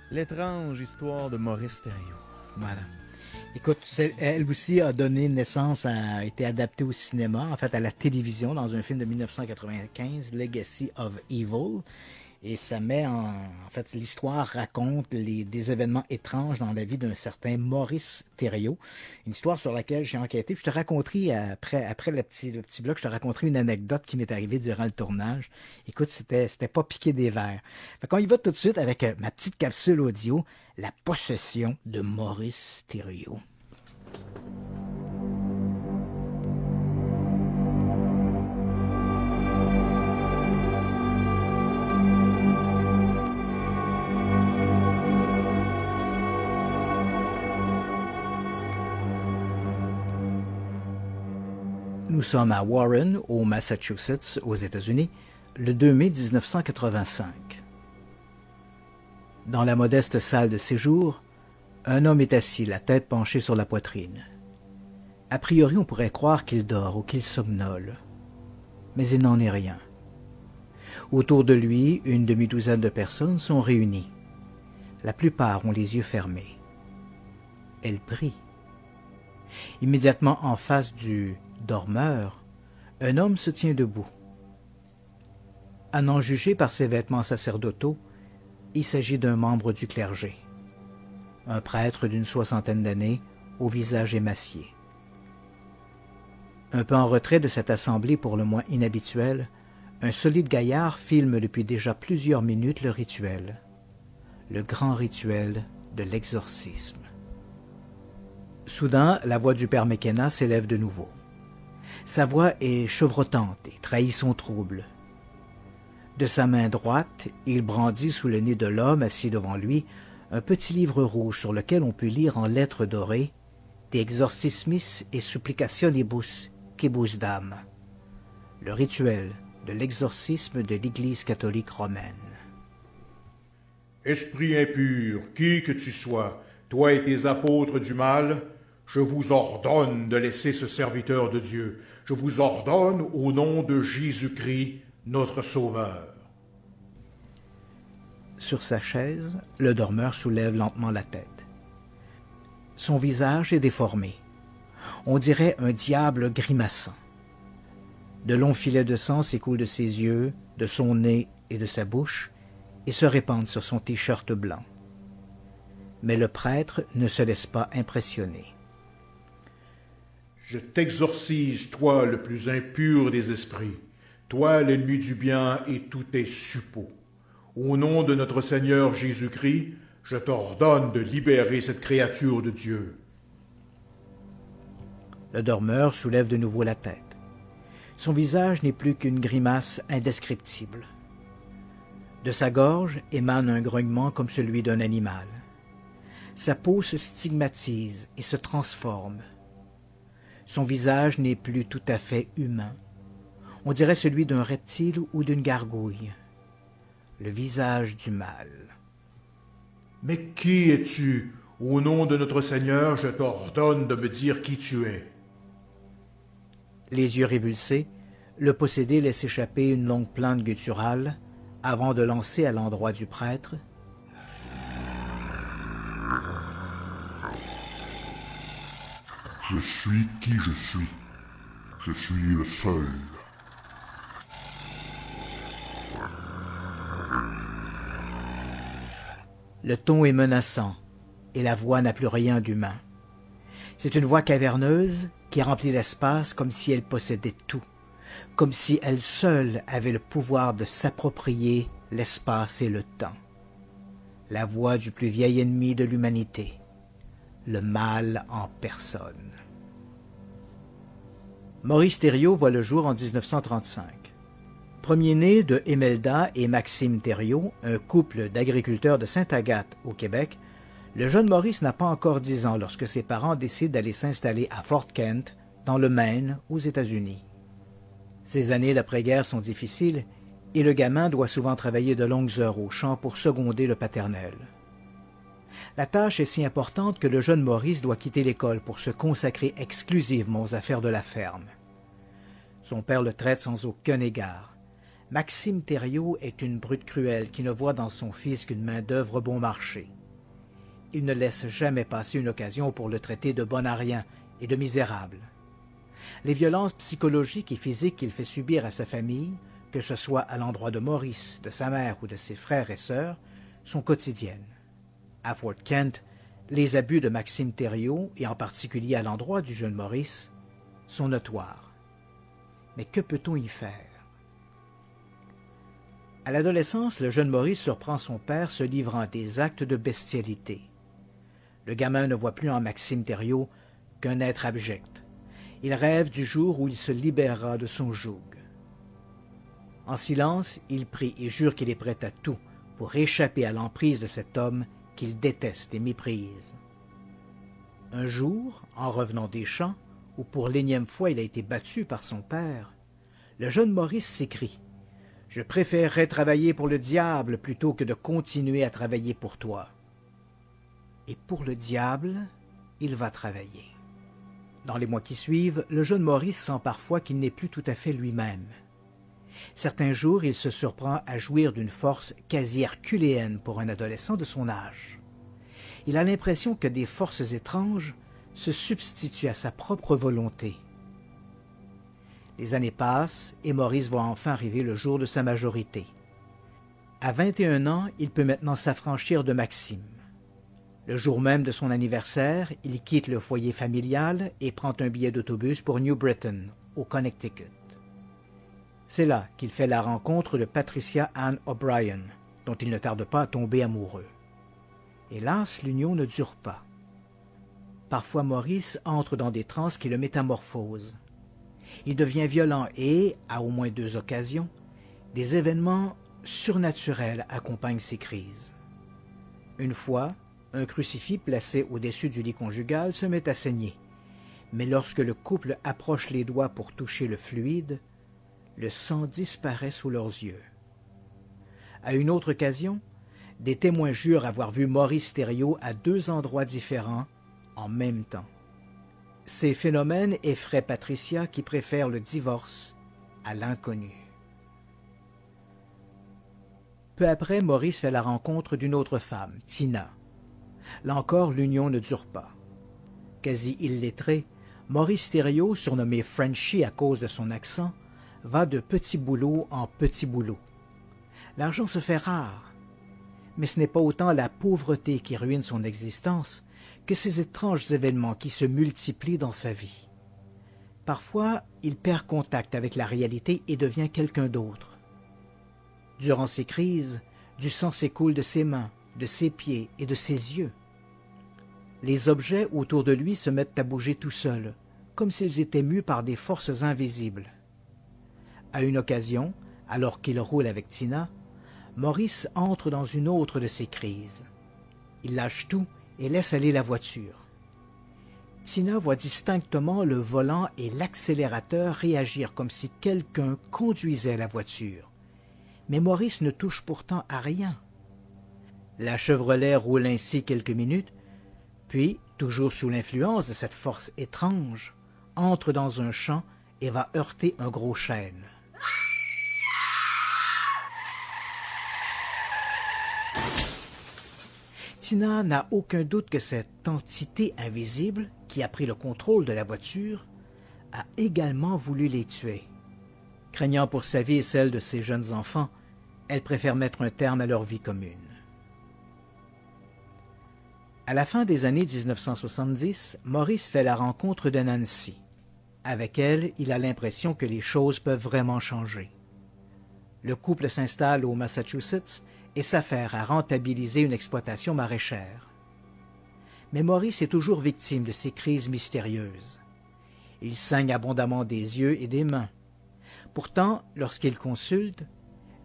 L'étrange histoire de Maurice Thériault. Voilà. Écoute, elle aussi a donné naissance, a été adaptée au cinéma, en fait à la télévision, dans un film de 1995, Legacy of Evil. Et ça met en fait, l'histoire raconte des événements étranges dans la vie d'un certain Maurice Thériault. Une histoire sur laquelle j'ai enquêté. Puis je te raconterai, après le petit bloc, je te raconterai une anecdote qui m'est arrivée durant le tournage. Écoute, c'était pas piqué des verres. Fait qu'on y va tout de suite avec ma petite capsule audio, La possession de Maurice Thériault. Nous sommes à Warren, au Massachusetts, aux États-Unis, le 2 mai 1985. Dans la modeste salle de séjour, un homme est assis, la tête penchée sur la poitrine. A priori, on pourrait croire qu'il dort ou qu'il somnole. Mais il n'en est rien. Autour de lui, une demi-douzaine de personnes sont réunies. La plupart ont les yeux fermés. Elle prie. Immédiatement en face du dormeur, un homme se tient debout. À n'en juger par ses vêtements sacerdotaux, il s'agit d'un membre du clergé. Un prêtre d'une 60aine d'années, au visage émacié. Un peu en retrait de cette assemblée pour le moins inhabituelle, un solide gaillard filme depuis déjà plusieurs minutes le rituel. Le grand rituel de l'exorcisme. Soudain, la voix du père McKenna s'élève de nouveau. Sa voix est chevrotante et trahit son trouble. De sa main droite, il brandit sous le nez de l'homme assis devant lui un petit livre rouge sur lequel on peut lire en lettres dorées « De exorcismis et supplicationibus quibusdam », le rituel de l'exorcisme de l'Église catholique romaine. Esprit impur, qui que tu sois, toi et tes apôtres du mal, je vous ordonne de laisser ce serviteur de Dieu. Je vous ordonne au nom de Jésus-Christ, notre Sauveur. Sur sa chaise, le dormeur soulève lentement la tête. Son visage est déformé. On dirait un diable grimaçant. De longs filets de sang s'écoulent de ses yeux, de son nez et de sa bouche, et se répandent sur son t-shirt blanc. Mais le prêtre ne se laisse pas impressionner. Je t'exorcise, toi le plus impur des esprits, toi l'ennemi du bien et tous tes suppôts. Au nom de notre Seigneur Jésus-Christ, je t'ordonne de libérer cette créature de Dieu. Le dormeur soulève de nouveau la tête. Son visage n'est plus qu'une grimace indescriptible. De sa gorge émane un grognement comme celui d'un animal. Sa peau se stigmatise et se transforme. Son visage n'est plus tout à fait humain. On dirait celui d'un reptile ou d'une gargouille. Le visage du mal. Mais qui es-tu? Au nom de notre Seigneur, je t'ordonne de me dire qui tu es. » Les yeux révulsés, le possédé laisse échapper une longue plainte gutturale avant de lancer à l'endroit du prêtre: « Je suis qui je suis. Je suis le seul. » Le ton est menaçant et la voix n'a plus rien d'humain. C'est une voix caverneuse qui remplit l'espace comme si elle possédait tout, comme si elle seule avait le pouvoir de s'approprier l'espace et le temps. La voix du plus vieil ennemi de l'humanité, le mal en personne. Maurice Thériault voit le jour en 1935. Premier-né de Imelda et Maxime Thériault, un couple d'agriculteurs de Sainte-Agathe au Québec, le jeune Maurice n'a pas encore 10 ans lorsque ses parents décident d'aller s'installer à Fort Kent, dans le Maine, aux États-Unis. Ces années d'après-guerre sont difficiles et le gamin doit souvent travailler de longues heures au champ pour seconder le paternel. La tâche est si importante que le jeune Maurice doit quitter l'école pour se consacrer exclusivement aux affaires de la ferme. Son père le traite sans aucun égard. Maxime Thériault est une brute cruelle qui ne voit dans son fils qu'une main-d'œuvre bon marché. Il ne laisse jamais passer une occasion pour le traiter de bon à rien et de misérable. Les violences psychologiques et physiques qu'il fait subir à sa famille, que ce soit à l'endroit de Maurice, de sa mère ou de ses frères et sœurs, sont quotidiennes. À Fort Kent, les abus de Maxime Thériault, et en particulier à l'endroit du jeune Maurice, sont notoires. Mais que peut-on y faire? À l'adolescence, le jeune Maurice surprend son père se livrant à des actes de bestialité. Le gamin ne voit plus en Maxime Thériault qu'un être abject. Il rêve du jour où il se libérera de son joug. En silence, il prie et jure qu'il est prêt à tout pour échapper à l'emprise de cet homme qu'il déteste et méprise. Un jour, en revenant des champs, où pour l'énième fois il a été battu par son père, le jeune Maurice s'écrie: « Je préférerais travailler pour le diable plutôt que de continuer à travailler pour toi. » Et pour le diable, il va travailler. Dans les mois qui suivent, le jeune Maurice sent parfois qu'il n'est plus tout à fait lui-même. Certains jours, il se surprend à jouir d'une force quasi herculéenne pour un adolescent de son âge. Il a l'impression que des forces étranges se substituent à sa propre volonté. Les années passent et Maurice voit enfin arriver le jour de sa majorité. À 21 ans, il peut maintenant s'affranchir de Maxime. Le jour même de son anniversaire, il quitte le foyer familial et prend un billet d'autobus pour New Britain, au Connecticut. C'est là qu'il fait la rencontre de Patricia Ann O'Brien, dont il ne tarde pas à tomber amoureux. Hélas, l'union ne dure pas. Parfois, Maurice entre dans des transes qui le métamorphosent. Il devient violent et, à au moins 2 occasions, des événements surnaturels accompagnent ces crises. Une fois, un crucifix placé au-dessus du lit conjugal se met à saigner, mais lorsque le couple approche les doigts pour toucher le fluide, le sang disparaît sous leurs yeux. À une autre occasion, des témoins jurent avoir vu Maurice Thériault à 2 endroits différents en même temps. Ces phénomènes effraient Patricia qui préfère le divorce à l'inconnu. Peu après, Maurice fait la rencontre d'une autre femme, Tina. Là encore, l'union ne dure pas. Quasi illettré, Maurice Thériault, surnommé Frenchie à cause de son accent, va de petit boulot en petit boulot. L'argent se fait rare, mais ce n'est pas autant la pauvreté qui ruine son existence que ces étranges événements qui se multiplient dans sa vie. Parfois, il perd contact avec la réalité et devient quelqu'un d'autre. Durant ces crises, du sang s'écoule de ses mains, de ses pieds et de ses yeux. Les objets autour de lui se mettent à bouger tout seuls, comme s'ils étaient mus par des forces invisibles. À une occasion, alors qu'il roule avec Tina, Maurice entre dans une autre de ces crises. Il lâche tout et laisse aller la voiture. Tina voit distinctement le volant et l'accélérateur réagir comme si quelqu'un conduisait la voiture. Mais Maurice ne touche pourtant à rien. La Chevrolet roule ainsi quelques minutes, puis, toujours sous l'influence de cette force étrange, entre dans un champ et va heurter un gros chêne. Tina n'a aucun doute que cette entité invisible, qui a pris le contrôle de la voiture, a également voulu les tuer. Craignant pour sa vie et celle de ses jeunes enfants, elle préfère mettre un terme à leur vie commune. À la fin des années 1970, Maurice fait la rencontre de Nancy. Avec elle, il a l'impression que les choses peuvent vraiment changer. Le couple s'installe au Massachusetts et s'affaire à rentabiliser une exploitation maraîchère. Mais Maurice est toujours victime de ces crises mystérieuses. Il saigne abondamment des yeux et des mains. Pourtant, lorsqu'il consulte,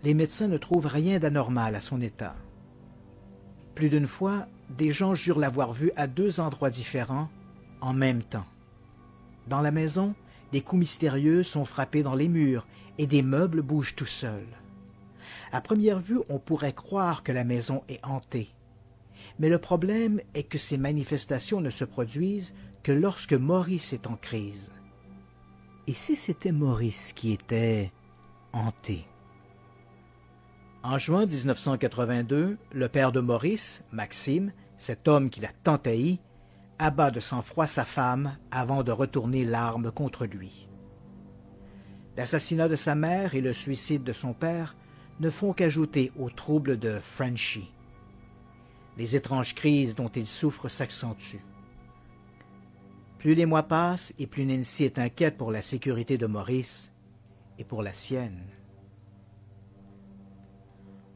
les médecins ne trouvent rien d'anormal à son état. Plus d'une fois, des gens jurent l'avoir vu à 2 endroits différents en même temps. Dans la maison, des coups mystérieux sont frappés dans les murs et des meubles bougent tout seuls. À première vue, on pourrait croire que la maison est hantée. Mais le problème est que ces manifestations ne se produisent que lorsque Maurice est en crise. Et si c'était Maurice qui était hanté? En juin 1982, le père de Maurice, Maxime, cet homme qui l'a tant haï, abat de sang-froid sa femme avant de retourner l'arme contre lui. L'assassinat de sa mère et le suicide de son père ne font qu'ajouter aux troubles de Frenchy. Les étranges crises dont il souffre s'accentuent. Plus les mois passent et plus Nancy est inquiète pour la sécurité de Maurice et pour la sienne.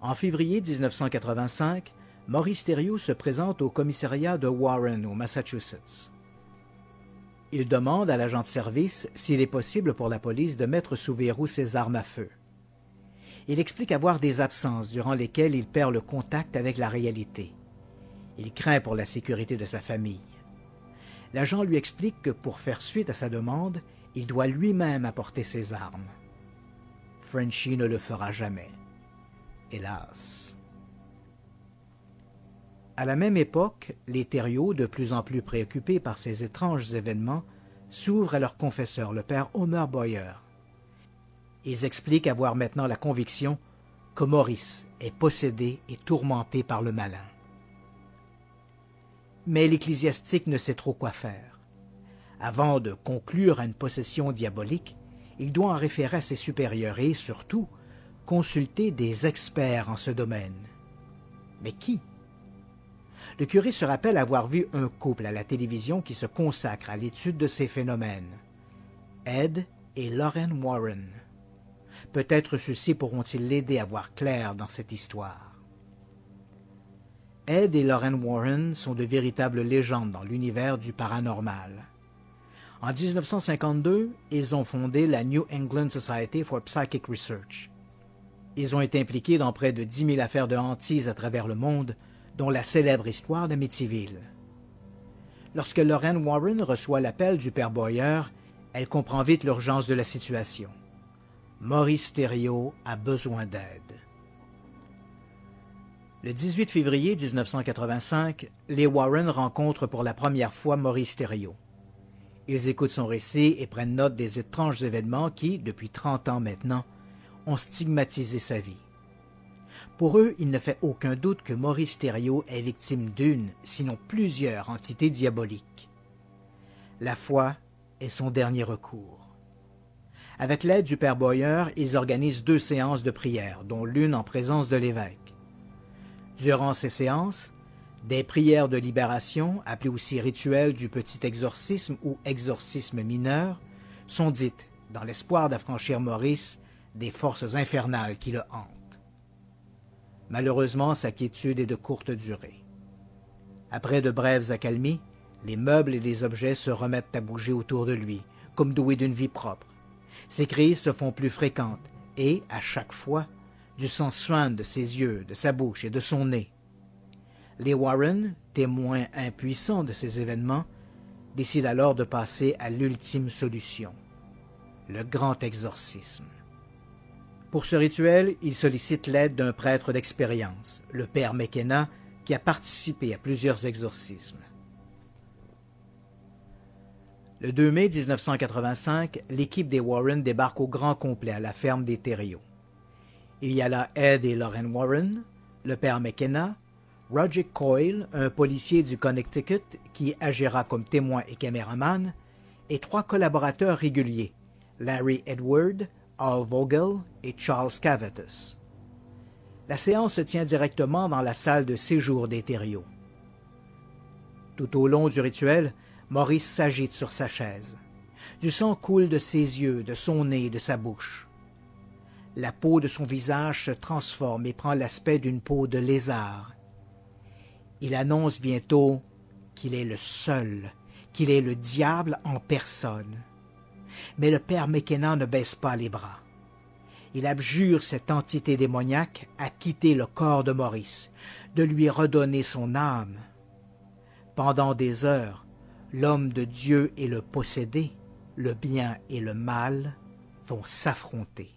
En février 1985, Maurice Thériault se présente au commissariat de Warren, au Massachusetts. Il demande à l'agent de service s'il est possible pour la police de mettre sous verrou ses armes à feu. Il explique avoir des absences durant lesquelles il perd le contact avec la réalité. Il craint pour la sécurité de sa famille. L'agent lui explique que pour faire suite à sa demande, il doit lui-même apporter ses armes. Frenchy ne le fera jamais. Hélas. À la même époque, les Thériault, de plus en plus préoccupés par ces étranges événements, s'ouvrent à leur confesseur, le père Homer Boyer. Ils expliquent avoir maintenant la conviction que Maurice est possédé et tourmenté par le malin. Mais l'ecclésiastique ne sait trop quoi faire. Avant de conclure à une possession diabolique, il doit en référer à ses supérieurs et, surtout, consulter des experts en ce domaine. Mais qui? Le curé se rappelle avoir vu un couple à la télévision qui se consacre à l'étude de ces phénomènes. Ed et Lauren Warren. Peut-être ceux-ci pourront-ils l'aider à voir clair dans cette histoire. Ed et Lauren Warren sont de véritables légendes dans l'univers du paranormal. En 1952, ils ont fondé la New England Society for Psychic Research. Ils ont été impliqués dans près de 10 000 affaires de hantises à travers le monde, dont la célèbre histoire d'Amityville. Lorsque Lauren Warren reçoit l'appel du père Boyer, elle comprend vite l'urgence de la situation. Maurice Thériault a besoin d'aide. Le 18 février 1985, les Warren rencontrent pour la première fois Maurice Thériault. Ils écoutent son récit et prennent note des étranges événements qui, depuis 30 ans maintenant, ont stigmatisé sa vie. Pour eux, il ne fait aucun doute que Maurice Thériault est victime d'une, sinon plusieurs entités diaboliques. La foi est son dernier recours. Avec l'aide du père Boyer, ils organisent 2 séances de prière, dont l'une en présence de l'évêque. Durant ces séances, des prières de libération, appelées aussi rituels du petit exorcisme ou exorcisme mineur, sont dites dans l'espoir d'affranchir Maurice des forces infernales qui le hantent. Malheureusement, sa quiétude est de courte durée. Après de brèves accalmies, les meubles et les objets se remettent à bouger autour de lui, comme doués d'une vie propre. Ses crises se font plus fréquentes et, à chaque fois, du sang suinte de ses yeux, de sa bouche et de son nez. Les Warren, témoins impuissants de ces événements, décident alors de passer à l'ultime solution, le grand exorcisme. Pour ce rituel, ils sollicitent l'aide d'un prêtre d'expérience, le père McKenna, qui a participé à plusieurs exorcismes. Le 2 mai 1985, l'équipe des Warren débarque au grand complet à la ferme des Thériault. Il y a là Ed et Lauren Warren, le père McKenna, Roger Coyle, un policier du Connecticut qui agira comme témoin et caméraman, et 3 collaborateurs réguliers, Larry Edward, Al Vogel et Charles Cavatus. La séance se tient directement dans la salle de séjour des Thériault. Tout au long du rituel, Maurice s'agite sur sa chaise. Du sang coule de ses yeux, de son nez et de sa bouche. La peau de son visage se transforme et prend l'aspect d'une peau de lézard. Il annonce bientôt qu'il est le seul, qu'il est le diable en personne. Mais le père McKenna ne baisse pas les bras. Il abjure cette entité démoniaque à quitter le corps de Maurice, de lui redonner son âme. Pendant des heures, l'homme de Dieu et le possédé, le bien et le mal, vont s'affronter.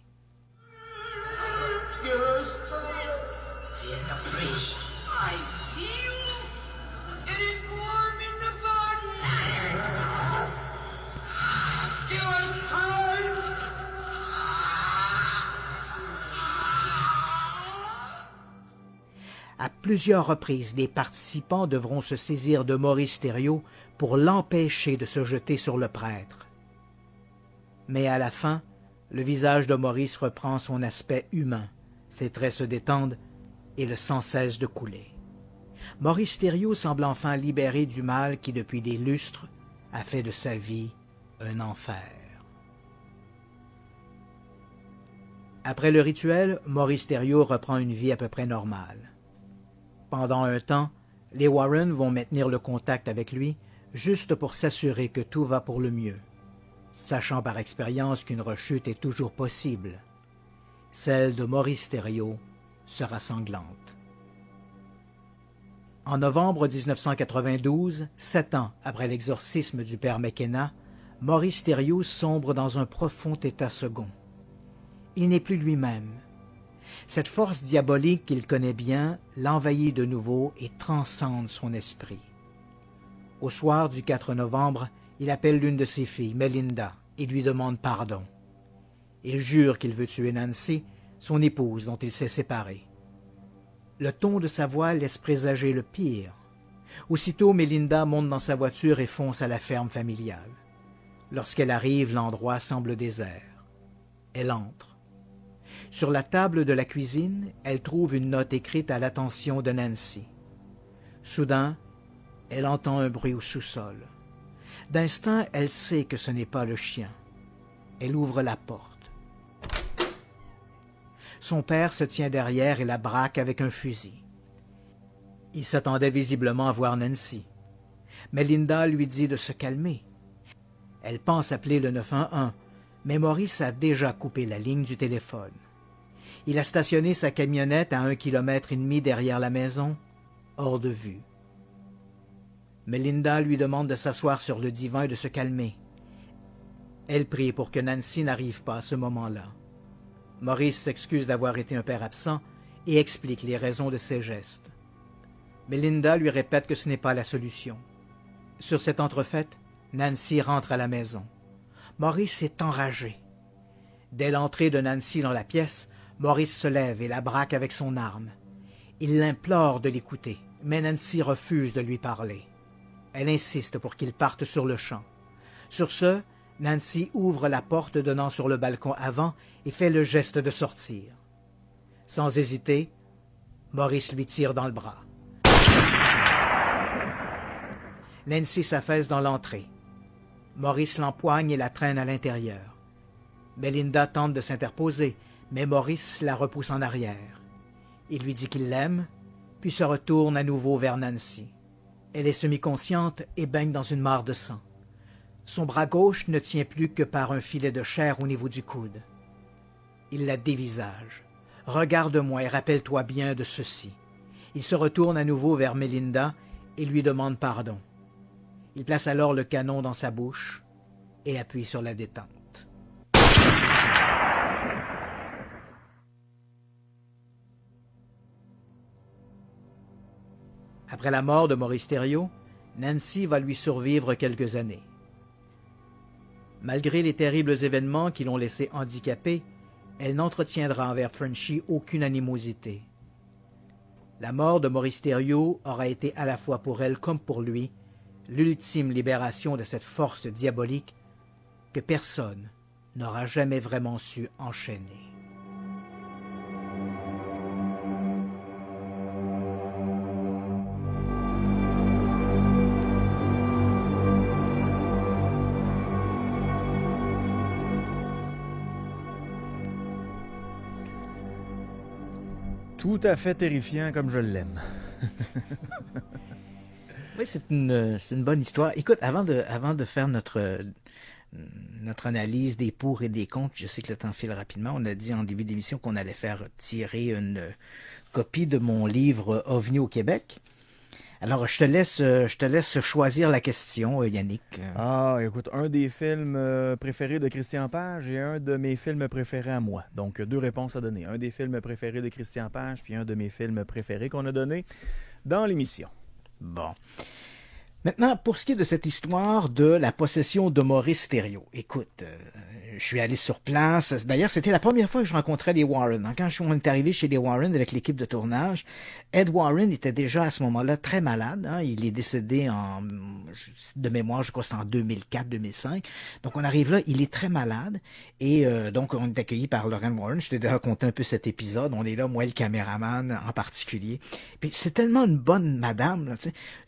À plusieurs reprises, les participants devront se saisir de Maurice Thériault pour l'empêcher de se jeter sur le prêtre. Mais à la fin, le visage de Maurice reprend son aspect humain, ses traits se détendent et le sang cesse de couler. Maurice Thériault semble enfin libéré du mal qui, depuis des lustres, a fait de sa vie un enfer. Après le rituel, Maurice Thériault reprend une vie à peu près normale. Pendant un temps, les Warren vont maintenir le contact avec lui, juste pour s'assurer que tout va pour le mieux, sachant par expérience qu'une rechute est toujours possible. Celle de Maurice Thériault sera sanglante. En novembre 1992, 7 ans après l'exorcisme du père McKenna, Maurice Thériault sombre dans un profond état second. Il n'est plus lui-même. Cette force diabolique qu'il connaît bien l'envahit de nouveau et transcende son esprit. Au soir du 4 novembre, il appelle l'une de ses filles, Melinda, et lui demande pardon. Il jure qu'il veut tuer Nancy, son épouse dont il s'est séparé. Le ton de sa voix laisse présager le pire. Aussitôt, Melinda monte dans sa voiture et fonce à la ferme familiale. Lorsqu'elle arrive, l'endroit semble désert. Elle entre. Sur la table de la cuisine, elle trouve une note écrite à l'attention de Nancy. Soudain, elle entend un bruit au sous-sol. D'instinct, elle sait que ce n'est pas le chien. Elle ouvre la porte. Son père se tient derrière et la braque avec un fusil. Il s'attendait visiblement à voir Nancy. Melinda lui dit de se calmer. Elle pense appeler le 911, mais Maurice a déjà coupé la ligne du téléphone. Il a stationné sa camionnette à 1,5 km derrière la maison, hors de vue. Melinda lui demande de s'asseoir sur le divan et de se calmer. Elle prie pour que Nancy n'arrive pas à ce moment-là. Maurice s'excuse d'avoir été un père absent et explique les raisons de ses gestes. Melinda lui répète que ce n'est pas la solution. Sur cette entrefaite, Nancy rentre à la maison. Maurice est enragé. Dès l'entrée de Nancy dans la pièce, Maurice se lève et la braque avec son arme. Il l'implore de l'écouter, mais Nancy refuse de lui parler. Elle insiste pour qu'il parte sur le champ. Sur ce, Nancy ouvre la porte donnant sur le balcon avant et fait le geste de sortir. Sans hésiter, Maurice lui tire dans le bras. Nancy s'affaisse dans l'entrée. Maurice l'empoigne et la traîne à l'intérieur. Melinda tente de s'interposer, mais Maurice la repousse en arrière. Il lui dit qu'il l'aime, puis se retourne à nouveau vers Nancy. Elle est semi-consciente et baigne dans une mare de sang. Son bras gauche ne tient plus que par un filet de chair au niveau du coude. Il la dévisage. « Regarde-moi et rappelle-toi bien de ceci. » Il se retourne à nouveau vers Melinda et lui demande pardon. Il place alors le canon dans sa bouche et appuie sur la détente. Après la mort de Maurice Thériault, Nancy va lui survivre quelques années. Malgré les terribles événements qui l'ont laissé handicapé, elle n'entretiendra envers Frenchy aucune animosité. La mort de Maurice Thériault aura été à la fois pour elle comme pour lui l'ultime libération de cette force diabolique que personne n'aura jamais vraiment su enchaîner. Tout à fait terrifiant comme je l'aime. Oui, c'est une bonne histoire. Écoute, avant de faire notre analyse des pour et des contre, je sais que le temps file rapidement, on a dit en début d'émission qu'on allait faire tirer une copie de mon livre OVNI au Québec. Alors, je te laisse choisir la question, Yannick. Ah, écoute, un des films préférés de Christian Page et un de mes films préférés à moi. Donc, 2 réponses à donner. Un des films préférés de Christian Page, puis un de mes films préférés qu'on a donné dans l'émission. Bon. Maintenant, pour ce qui est de cette histoire de la possession de Maurice Thériault, écoute, je suis allé sur place. D'ailleurs, c'était la première fois que je rencontrais les Warren. Quand on est arrivé chez les Warren avec l'équipe de tournage, Ed Warren était déjà à ce moment-là très malade. Il est décédé de mémoire, je crois que c'était en 2004-2005. Donc, on arrive là, il est très malade. Et donc, on est accueilli par Lorraine Warren. Je t'ai déjà raconté un peu cet épisode. On est là, moi, le caméraman en particulier. Puis c'est tellement une bonne madame, là,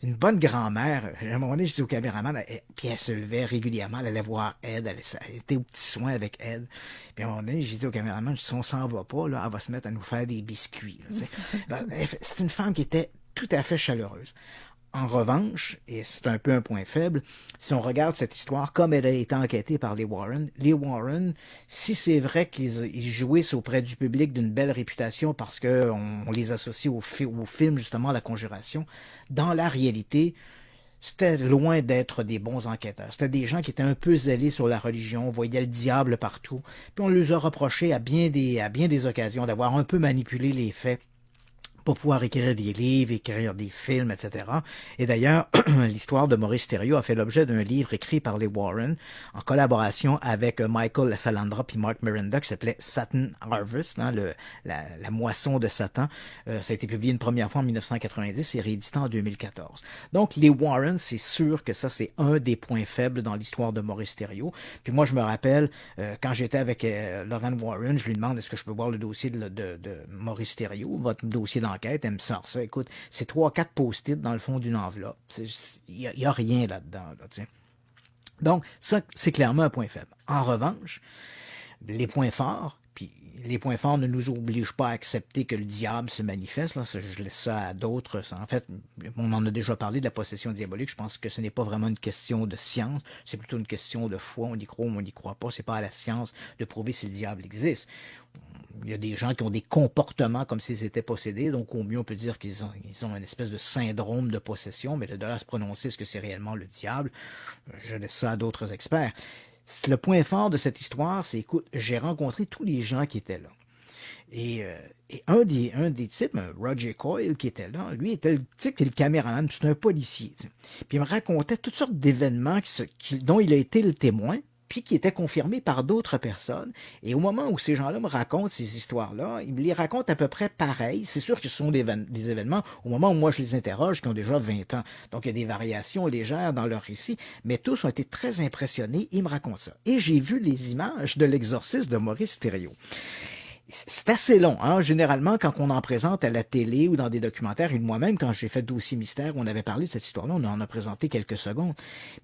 une bonne grand-mère. À un moment donné, je dis au caméraman, puis elle se levait régulièrement, elle allait voir Ed, elle était au petit soin avec Ed. Puis à un moment donné, j'ai dit au caméraman, si on s'en va pas, là, elle va se mettre à nous faire des biscuits. C'est une femme qui était tout à fait chaleureuse. En revanche, et c'est un peu un point faible, si on regarde cette histoire, comme elle a été enquêtée par les Warren, si c'est vrai qu'ils jouissent auprès du public d'une belle réputation parce qu'on les associe au film, justement, La Conjuration, dans la réalité, c'était loin d'être des bons enquêteurs. C'était des gens qui étaient un peu zélés sur la religion, voyaient le diable partout. Puis on leur a reproché à bien des occasions d'avoir un peu manipulé les faits pour pouvoir écrire des livres, écrire des films, etc. Et d'ailleurs, l'histoire de Maurice Thériault a fait l'objet d'un livre écrit par les Warren en collaboration avec Michael Salandra puis Mark Miranda qui s'appelait Satan Harvest, la moisson de Satan. Ça a été publié une première fois en 1990 et réédité en 2014. Donc, les Warren, c'est sûr que ça, c'est un des points faibles dans l'histoire de Maurice Thériault. Puis moi, je me rappelle, quand j'étais avec Lorraine Warren, je lui demande est-ce que je peux voir le dossier de Maurice Thériault, votre dossier d'enquête. Elle me sort ça. Écoute, c'est 3-4 post-it dans le fond d'une enveloppe. Il n'y a rien là-dedans. Là, donc, ça, c'est clairement un point faible. En revanche, les points forts, puis les points forts ne nous obligent pas à accepter que le diable se manifeste. Là, je laisse ça à d'autres. En fait, on en a déjà parlé de la possession diabolique. Je pense que ce n'est pas vraiment une question de science. C'est plutôt une question de foi. On y croit ou on n'y croit pas. C'est pas à la science de prouver si le diable existe. Il y a des gens qui ont des comportements comme s'ils étaient possédés, donc au mieux on peut dire qu'ils ont une espèce de syndrome de possession, mais de là à se prononcer est-ce que c'est réellement le diable, je laisse ça à d'autres experts. Le point fort de cette histoire, c'est, écoute, j'ai rencontré tous les gens qui étaient là. Et un des types, Roger Coyle, qui était là, lui était le type qui est le caméraman, c'est un policier. T'sais. Puis il me racontait toutes sortes d'événements dont il a été le témoin, puis qui étaient confirmés par d'autres personnes. Et au moment où ces gens-là me racontent ces histoires-là, ils me les racontent à peu près pareil. C'est sûr que ce sont des événements, au moment où moi je les interroge, qui ont déjà 20 ans. Donc il y a des variations légères dans leur récit, mais tous ont été très impressionnés. Ils me racontent ça. Et j'ai vu les images de l'exorcisme de Maurice Thériault. C'est assez long, hein. Généralement, quand on en présente à la télé ou dans des documentaires, et moi-même, quand j'ai fait Dossier Mystère, où on avait parlé de cette histoire-là, on en a présenté quelques secondes.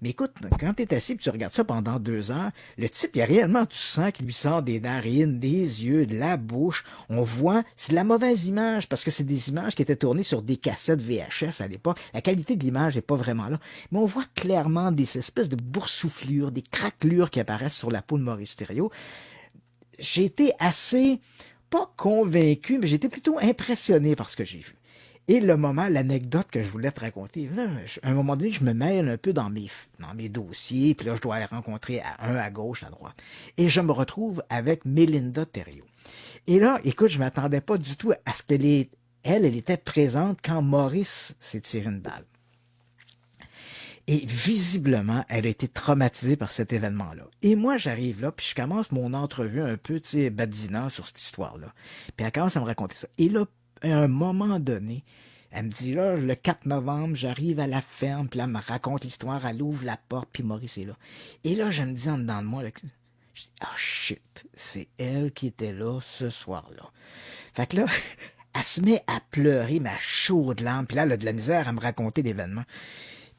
Mais écoute, quand tu es assis et tu regardes ça pendant 2 heures, le type, il y a réellement, tu sens qu'il lui sort des narines, des yeux, de la bouche. On voit, c'est de la mauvaise image, parce que c'est des images qui étaient tournées sur des cassettes VHS à l'époque. La qualité de l'image n'est pas vraiment là. Mais on voit clairement des espèces de boursouflures, des craquelures qui apparaissent sur la peau de Maurice Thériault. J'ai été assez, pas convaincu, mais j'ai été plutôt impressionné par ce que j'ai vu. Et l'anecdote que je voulais te raconter, là, à un moment donné, je me mêle un peu dans mes dossiers, puis là, je dois aller rencontrer à gauche, à droite. Et je me retrouve avec Mélinda Thériault. Et là, écoute, je m'attendais pas du tout à ce qu'elle ait elle était présente quand Maurice s'est tiré une balle. Et visiblement, elle a été traumatisée par cet événement-là. Et moi, j'arrive là, puis je commence mon entrevue un peu, tu sais, badinant sur cette histoire-là. Puis elle commence à me raconter ça. Et là, à un moment donné, elle me dit, là, le 4 novembre, j'arrive à la ferme, puis là, elle me raconte l'histoire, elle ouvre la porte, puis Maurice est là. Et là, je me dis en dedans de moi, là, je dis, ah shit, c'est elle qui était là ce soir-là. Fait que là, elle se met à pleurer, ma chaude larme, puis là, elle a de la misère à me raconter l'événement.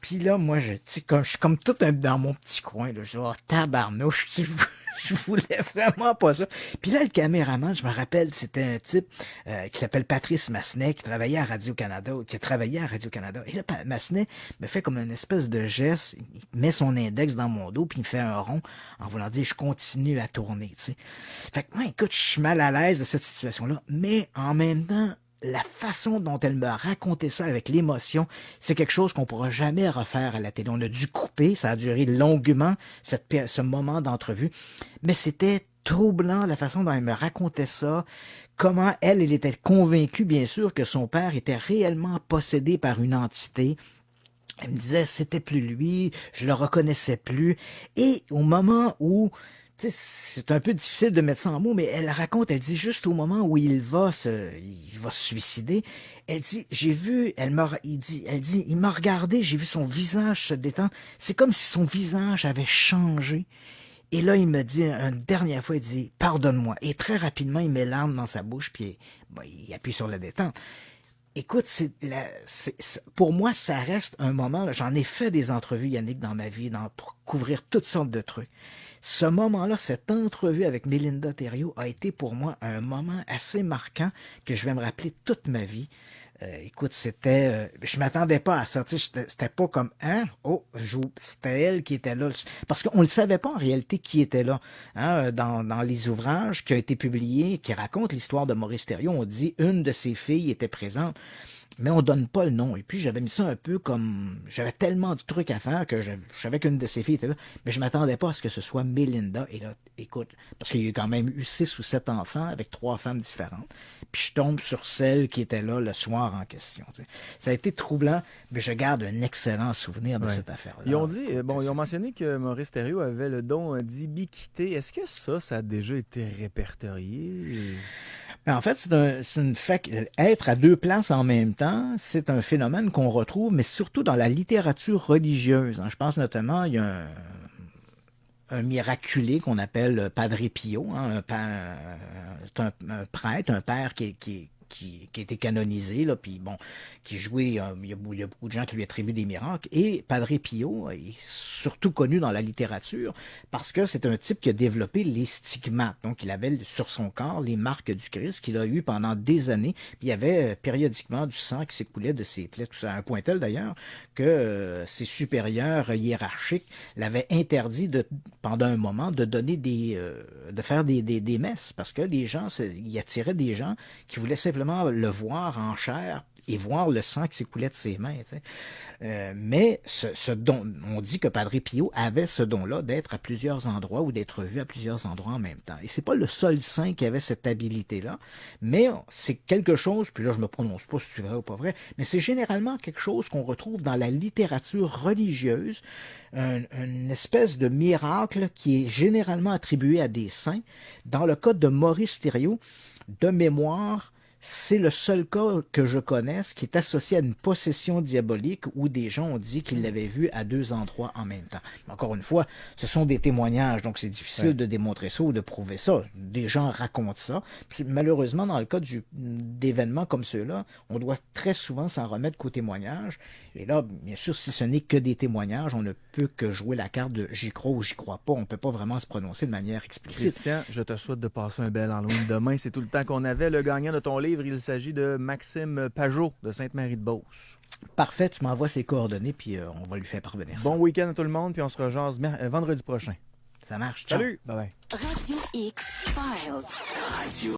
Puis là, moi, je suis comme tout dans mon petit coin, là, je dis, oh, tabarnouche, je voulais vraiment pas ça. Puis là, le caméraman, je me rappelle, c'était un type qui s'appelle Patrice Massenet, qui travaillait à Radio-Canada, Et là, Massenet me fait comme une espèce de geste, il met son index dans mon dos, puis il me fait un rond en voulant dire, je continue à tourner, tu sais. Fait que moi, écoute, je suis mal à l'aise de cette situation-là, mais en même temps, la façon dont elle me racontait ça avec l'émotion, c'est quelque chose qu'on ne pourra jamais refaire à la télé. On a dû couper, ça a duré longuement, ce moment d'entrevue, mais c'était troublant la façon dont elle me racontait ça, comment elle était convaincue, bien sûr, que son père était réellement possédé par une entité. Elle me disait, c'était plus lui, je le reconnaissais plus, et au moment où... c'est un peu difficile de mettre ça en mots, mais elle raconte, elle dit juste au moment où il va se suicider, elle dit, il m'a regardé, j'ai vu son visage se détendre, c'est comme si son visage avait changé. Et là, il me dit, une dernière fois, il dit, pardonne-moi. Et très rapidement, il met l'arme dans sa bouche, puis il appuie sur la détente. Écoute, pour moi, ça reste un moment, là, j'en ai fait des entrevues, Yannick, dans ma vie, pour couvrir toutes sortes de trucs. Ce moment-là, cette entrevue avec Mélinda Thériault a été pour moi un moment assez marquant que je vais me rappeler toute ma vie. Écoute, je m'attendais pas à ça, tu sais, c'était pas comme, c'était elle qui était là. Parce qu'on ne le savait pas en réalité qui était là. Hein, dans les ouvrages qui ont été publiés, qui racontent l'histoire de Maurice Thériault, on dit une de ses filles était présente. Mais on donne pas le nom. Et puis, j'avais mis ça un peu comme... J'avais tellement de trucs à faire que je savais qu'une de ses filles était là, mais je m'attendais pas à ce que ce soit Mélinda. Et là, écoute, parce qu'il y a quand même eu 6 ou 7 enfants avec 3 femmes différentes. Puis je tombe sur celle qui était là le soir en question. T'sais. Ça a été troublant, mais je garde un excellent souvenir de cette affaire-là. Ils ont dit, ils ont mentionné que Maurice Thériault avait le don d'ubiquité. Est-ce que ça a déjà été répertorié? En fait, c'est une fait être à 2 places en même temps, c'est un phénomène qu'on retrouve, mais surtout dans la littérature religieuse. Je pense notamment, il y a un miraculé qu'on appelle Padre Pio, un prêtre, un père qui a été canonisé, là, puis bon, qui jouait, il y a beaucoup de gens qui lui attribuent des miracles, et Padre Pio est surtout connu dans la littérature parce que c'est un type qui a développé les stigmates, donc il avait sur son corps les marques du Christ qu'il a eu pendant des années, puis il y avait périodiquement du sang qui s'écoulait de ses plaies, tout ça, à un point tel d'ailleurs que ses supérieurs hiérarchiques l'avaient interdit pendant un moment de donner de faire des messes, parce que les gens, il attirait des gens qui voulaient simplement le voir en chair et voir le sang qui s'écoulait de ses mains. Tu sais. Mais ce don, on dit que Padre Pio avait ce don-là d'être à plusieurs endroits ou d'être vu à plusieurs endroits en même temps. Et c'est pas le seul saint qui avait cette habilité-là, mais c'est quelque chose, puis là je me prononce pas si c'est vrai ou pas vrai, mais c'est généralement quelque chose qu'on retrouve dans la littérature religieuse, une espèce de miracle qui est généralement attribué à des saints. Dans le cas de Maurice Thériault, de mémoire, c'est le seul cas que je connaisse qui est associé à une possession diabolique où des gens ont dit qu'ils l'avaient vu à 2 endroits en même temps. Mais encore une fois, ce sont des témoignages, donc c'est difficile de démontrer ça ou de prouver ça. Des gens racontent ça. Puis, malheureusement, dans le cas d'événements comme ceux-là, on doit très souvent s'en remettre qu'aux témoignages. Et là, bien sûr, si ce n'est que des témoignages, on ne peut que jouer la carte de j'y crois ou j'y crois pas. On ne peut pas vraiment se prononcer de manière explicite. Christian, je te souhaite de passer un bel Halloween demain. C'est tout le temps qu'on avait. Le gagnant de ton livre, il s'agit de Maxime Pajot de Sainte-Marie-de-Beauce. Parfait, tu m'envoies ses coordonnées, puis on va lui faire parvenir ça. Bon week-end à tout le monde, puis on se rejase vendredi prochain. Ça marche. Salut! Bye bye. Radio X Files. Radio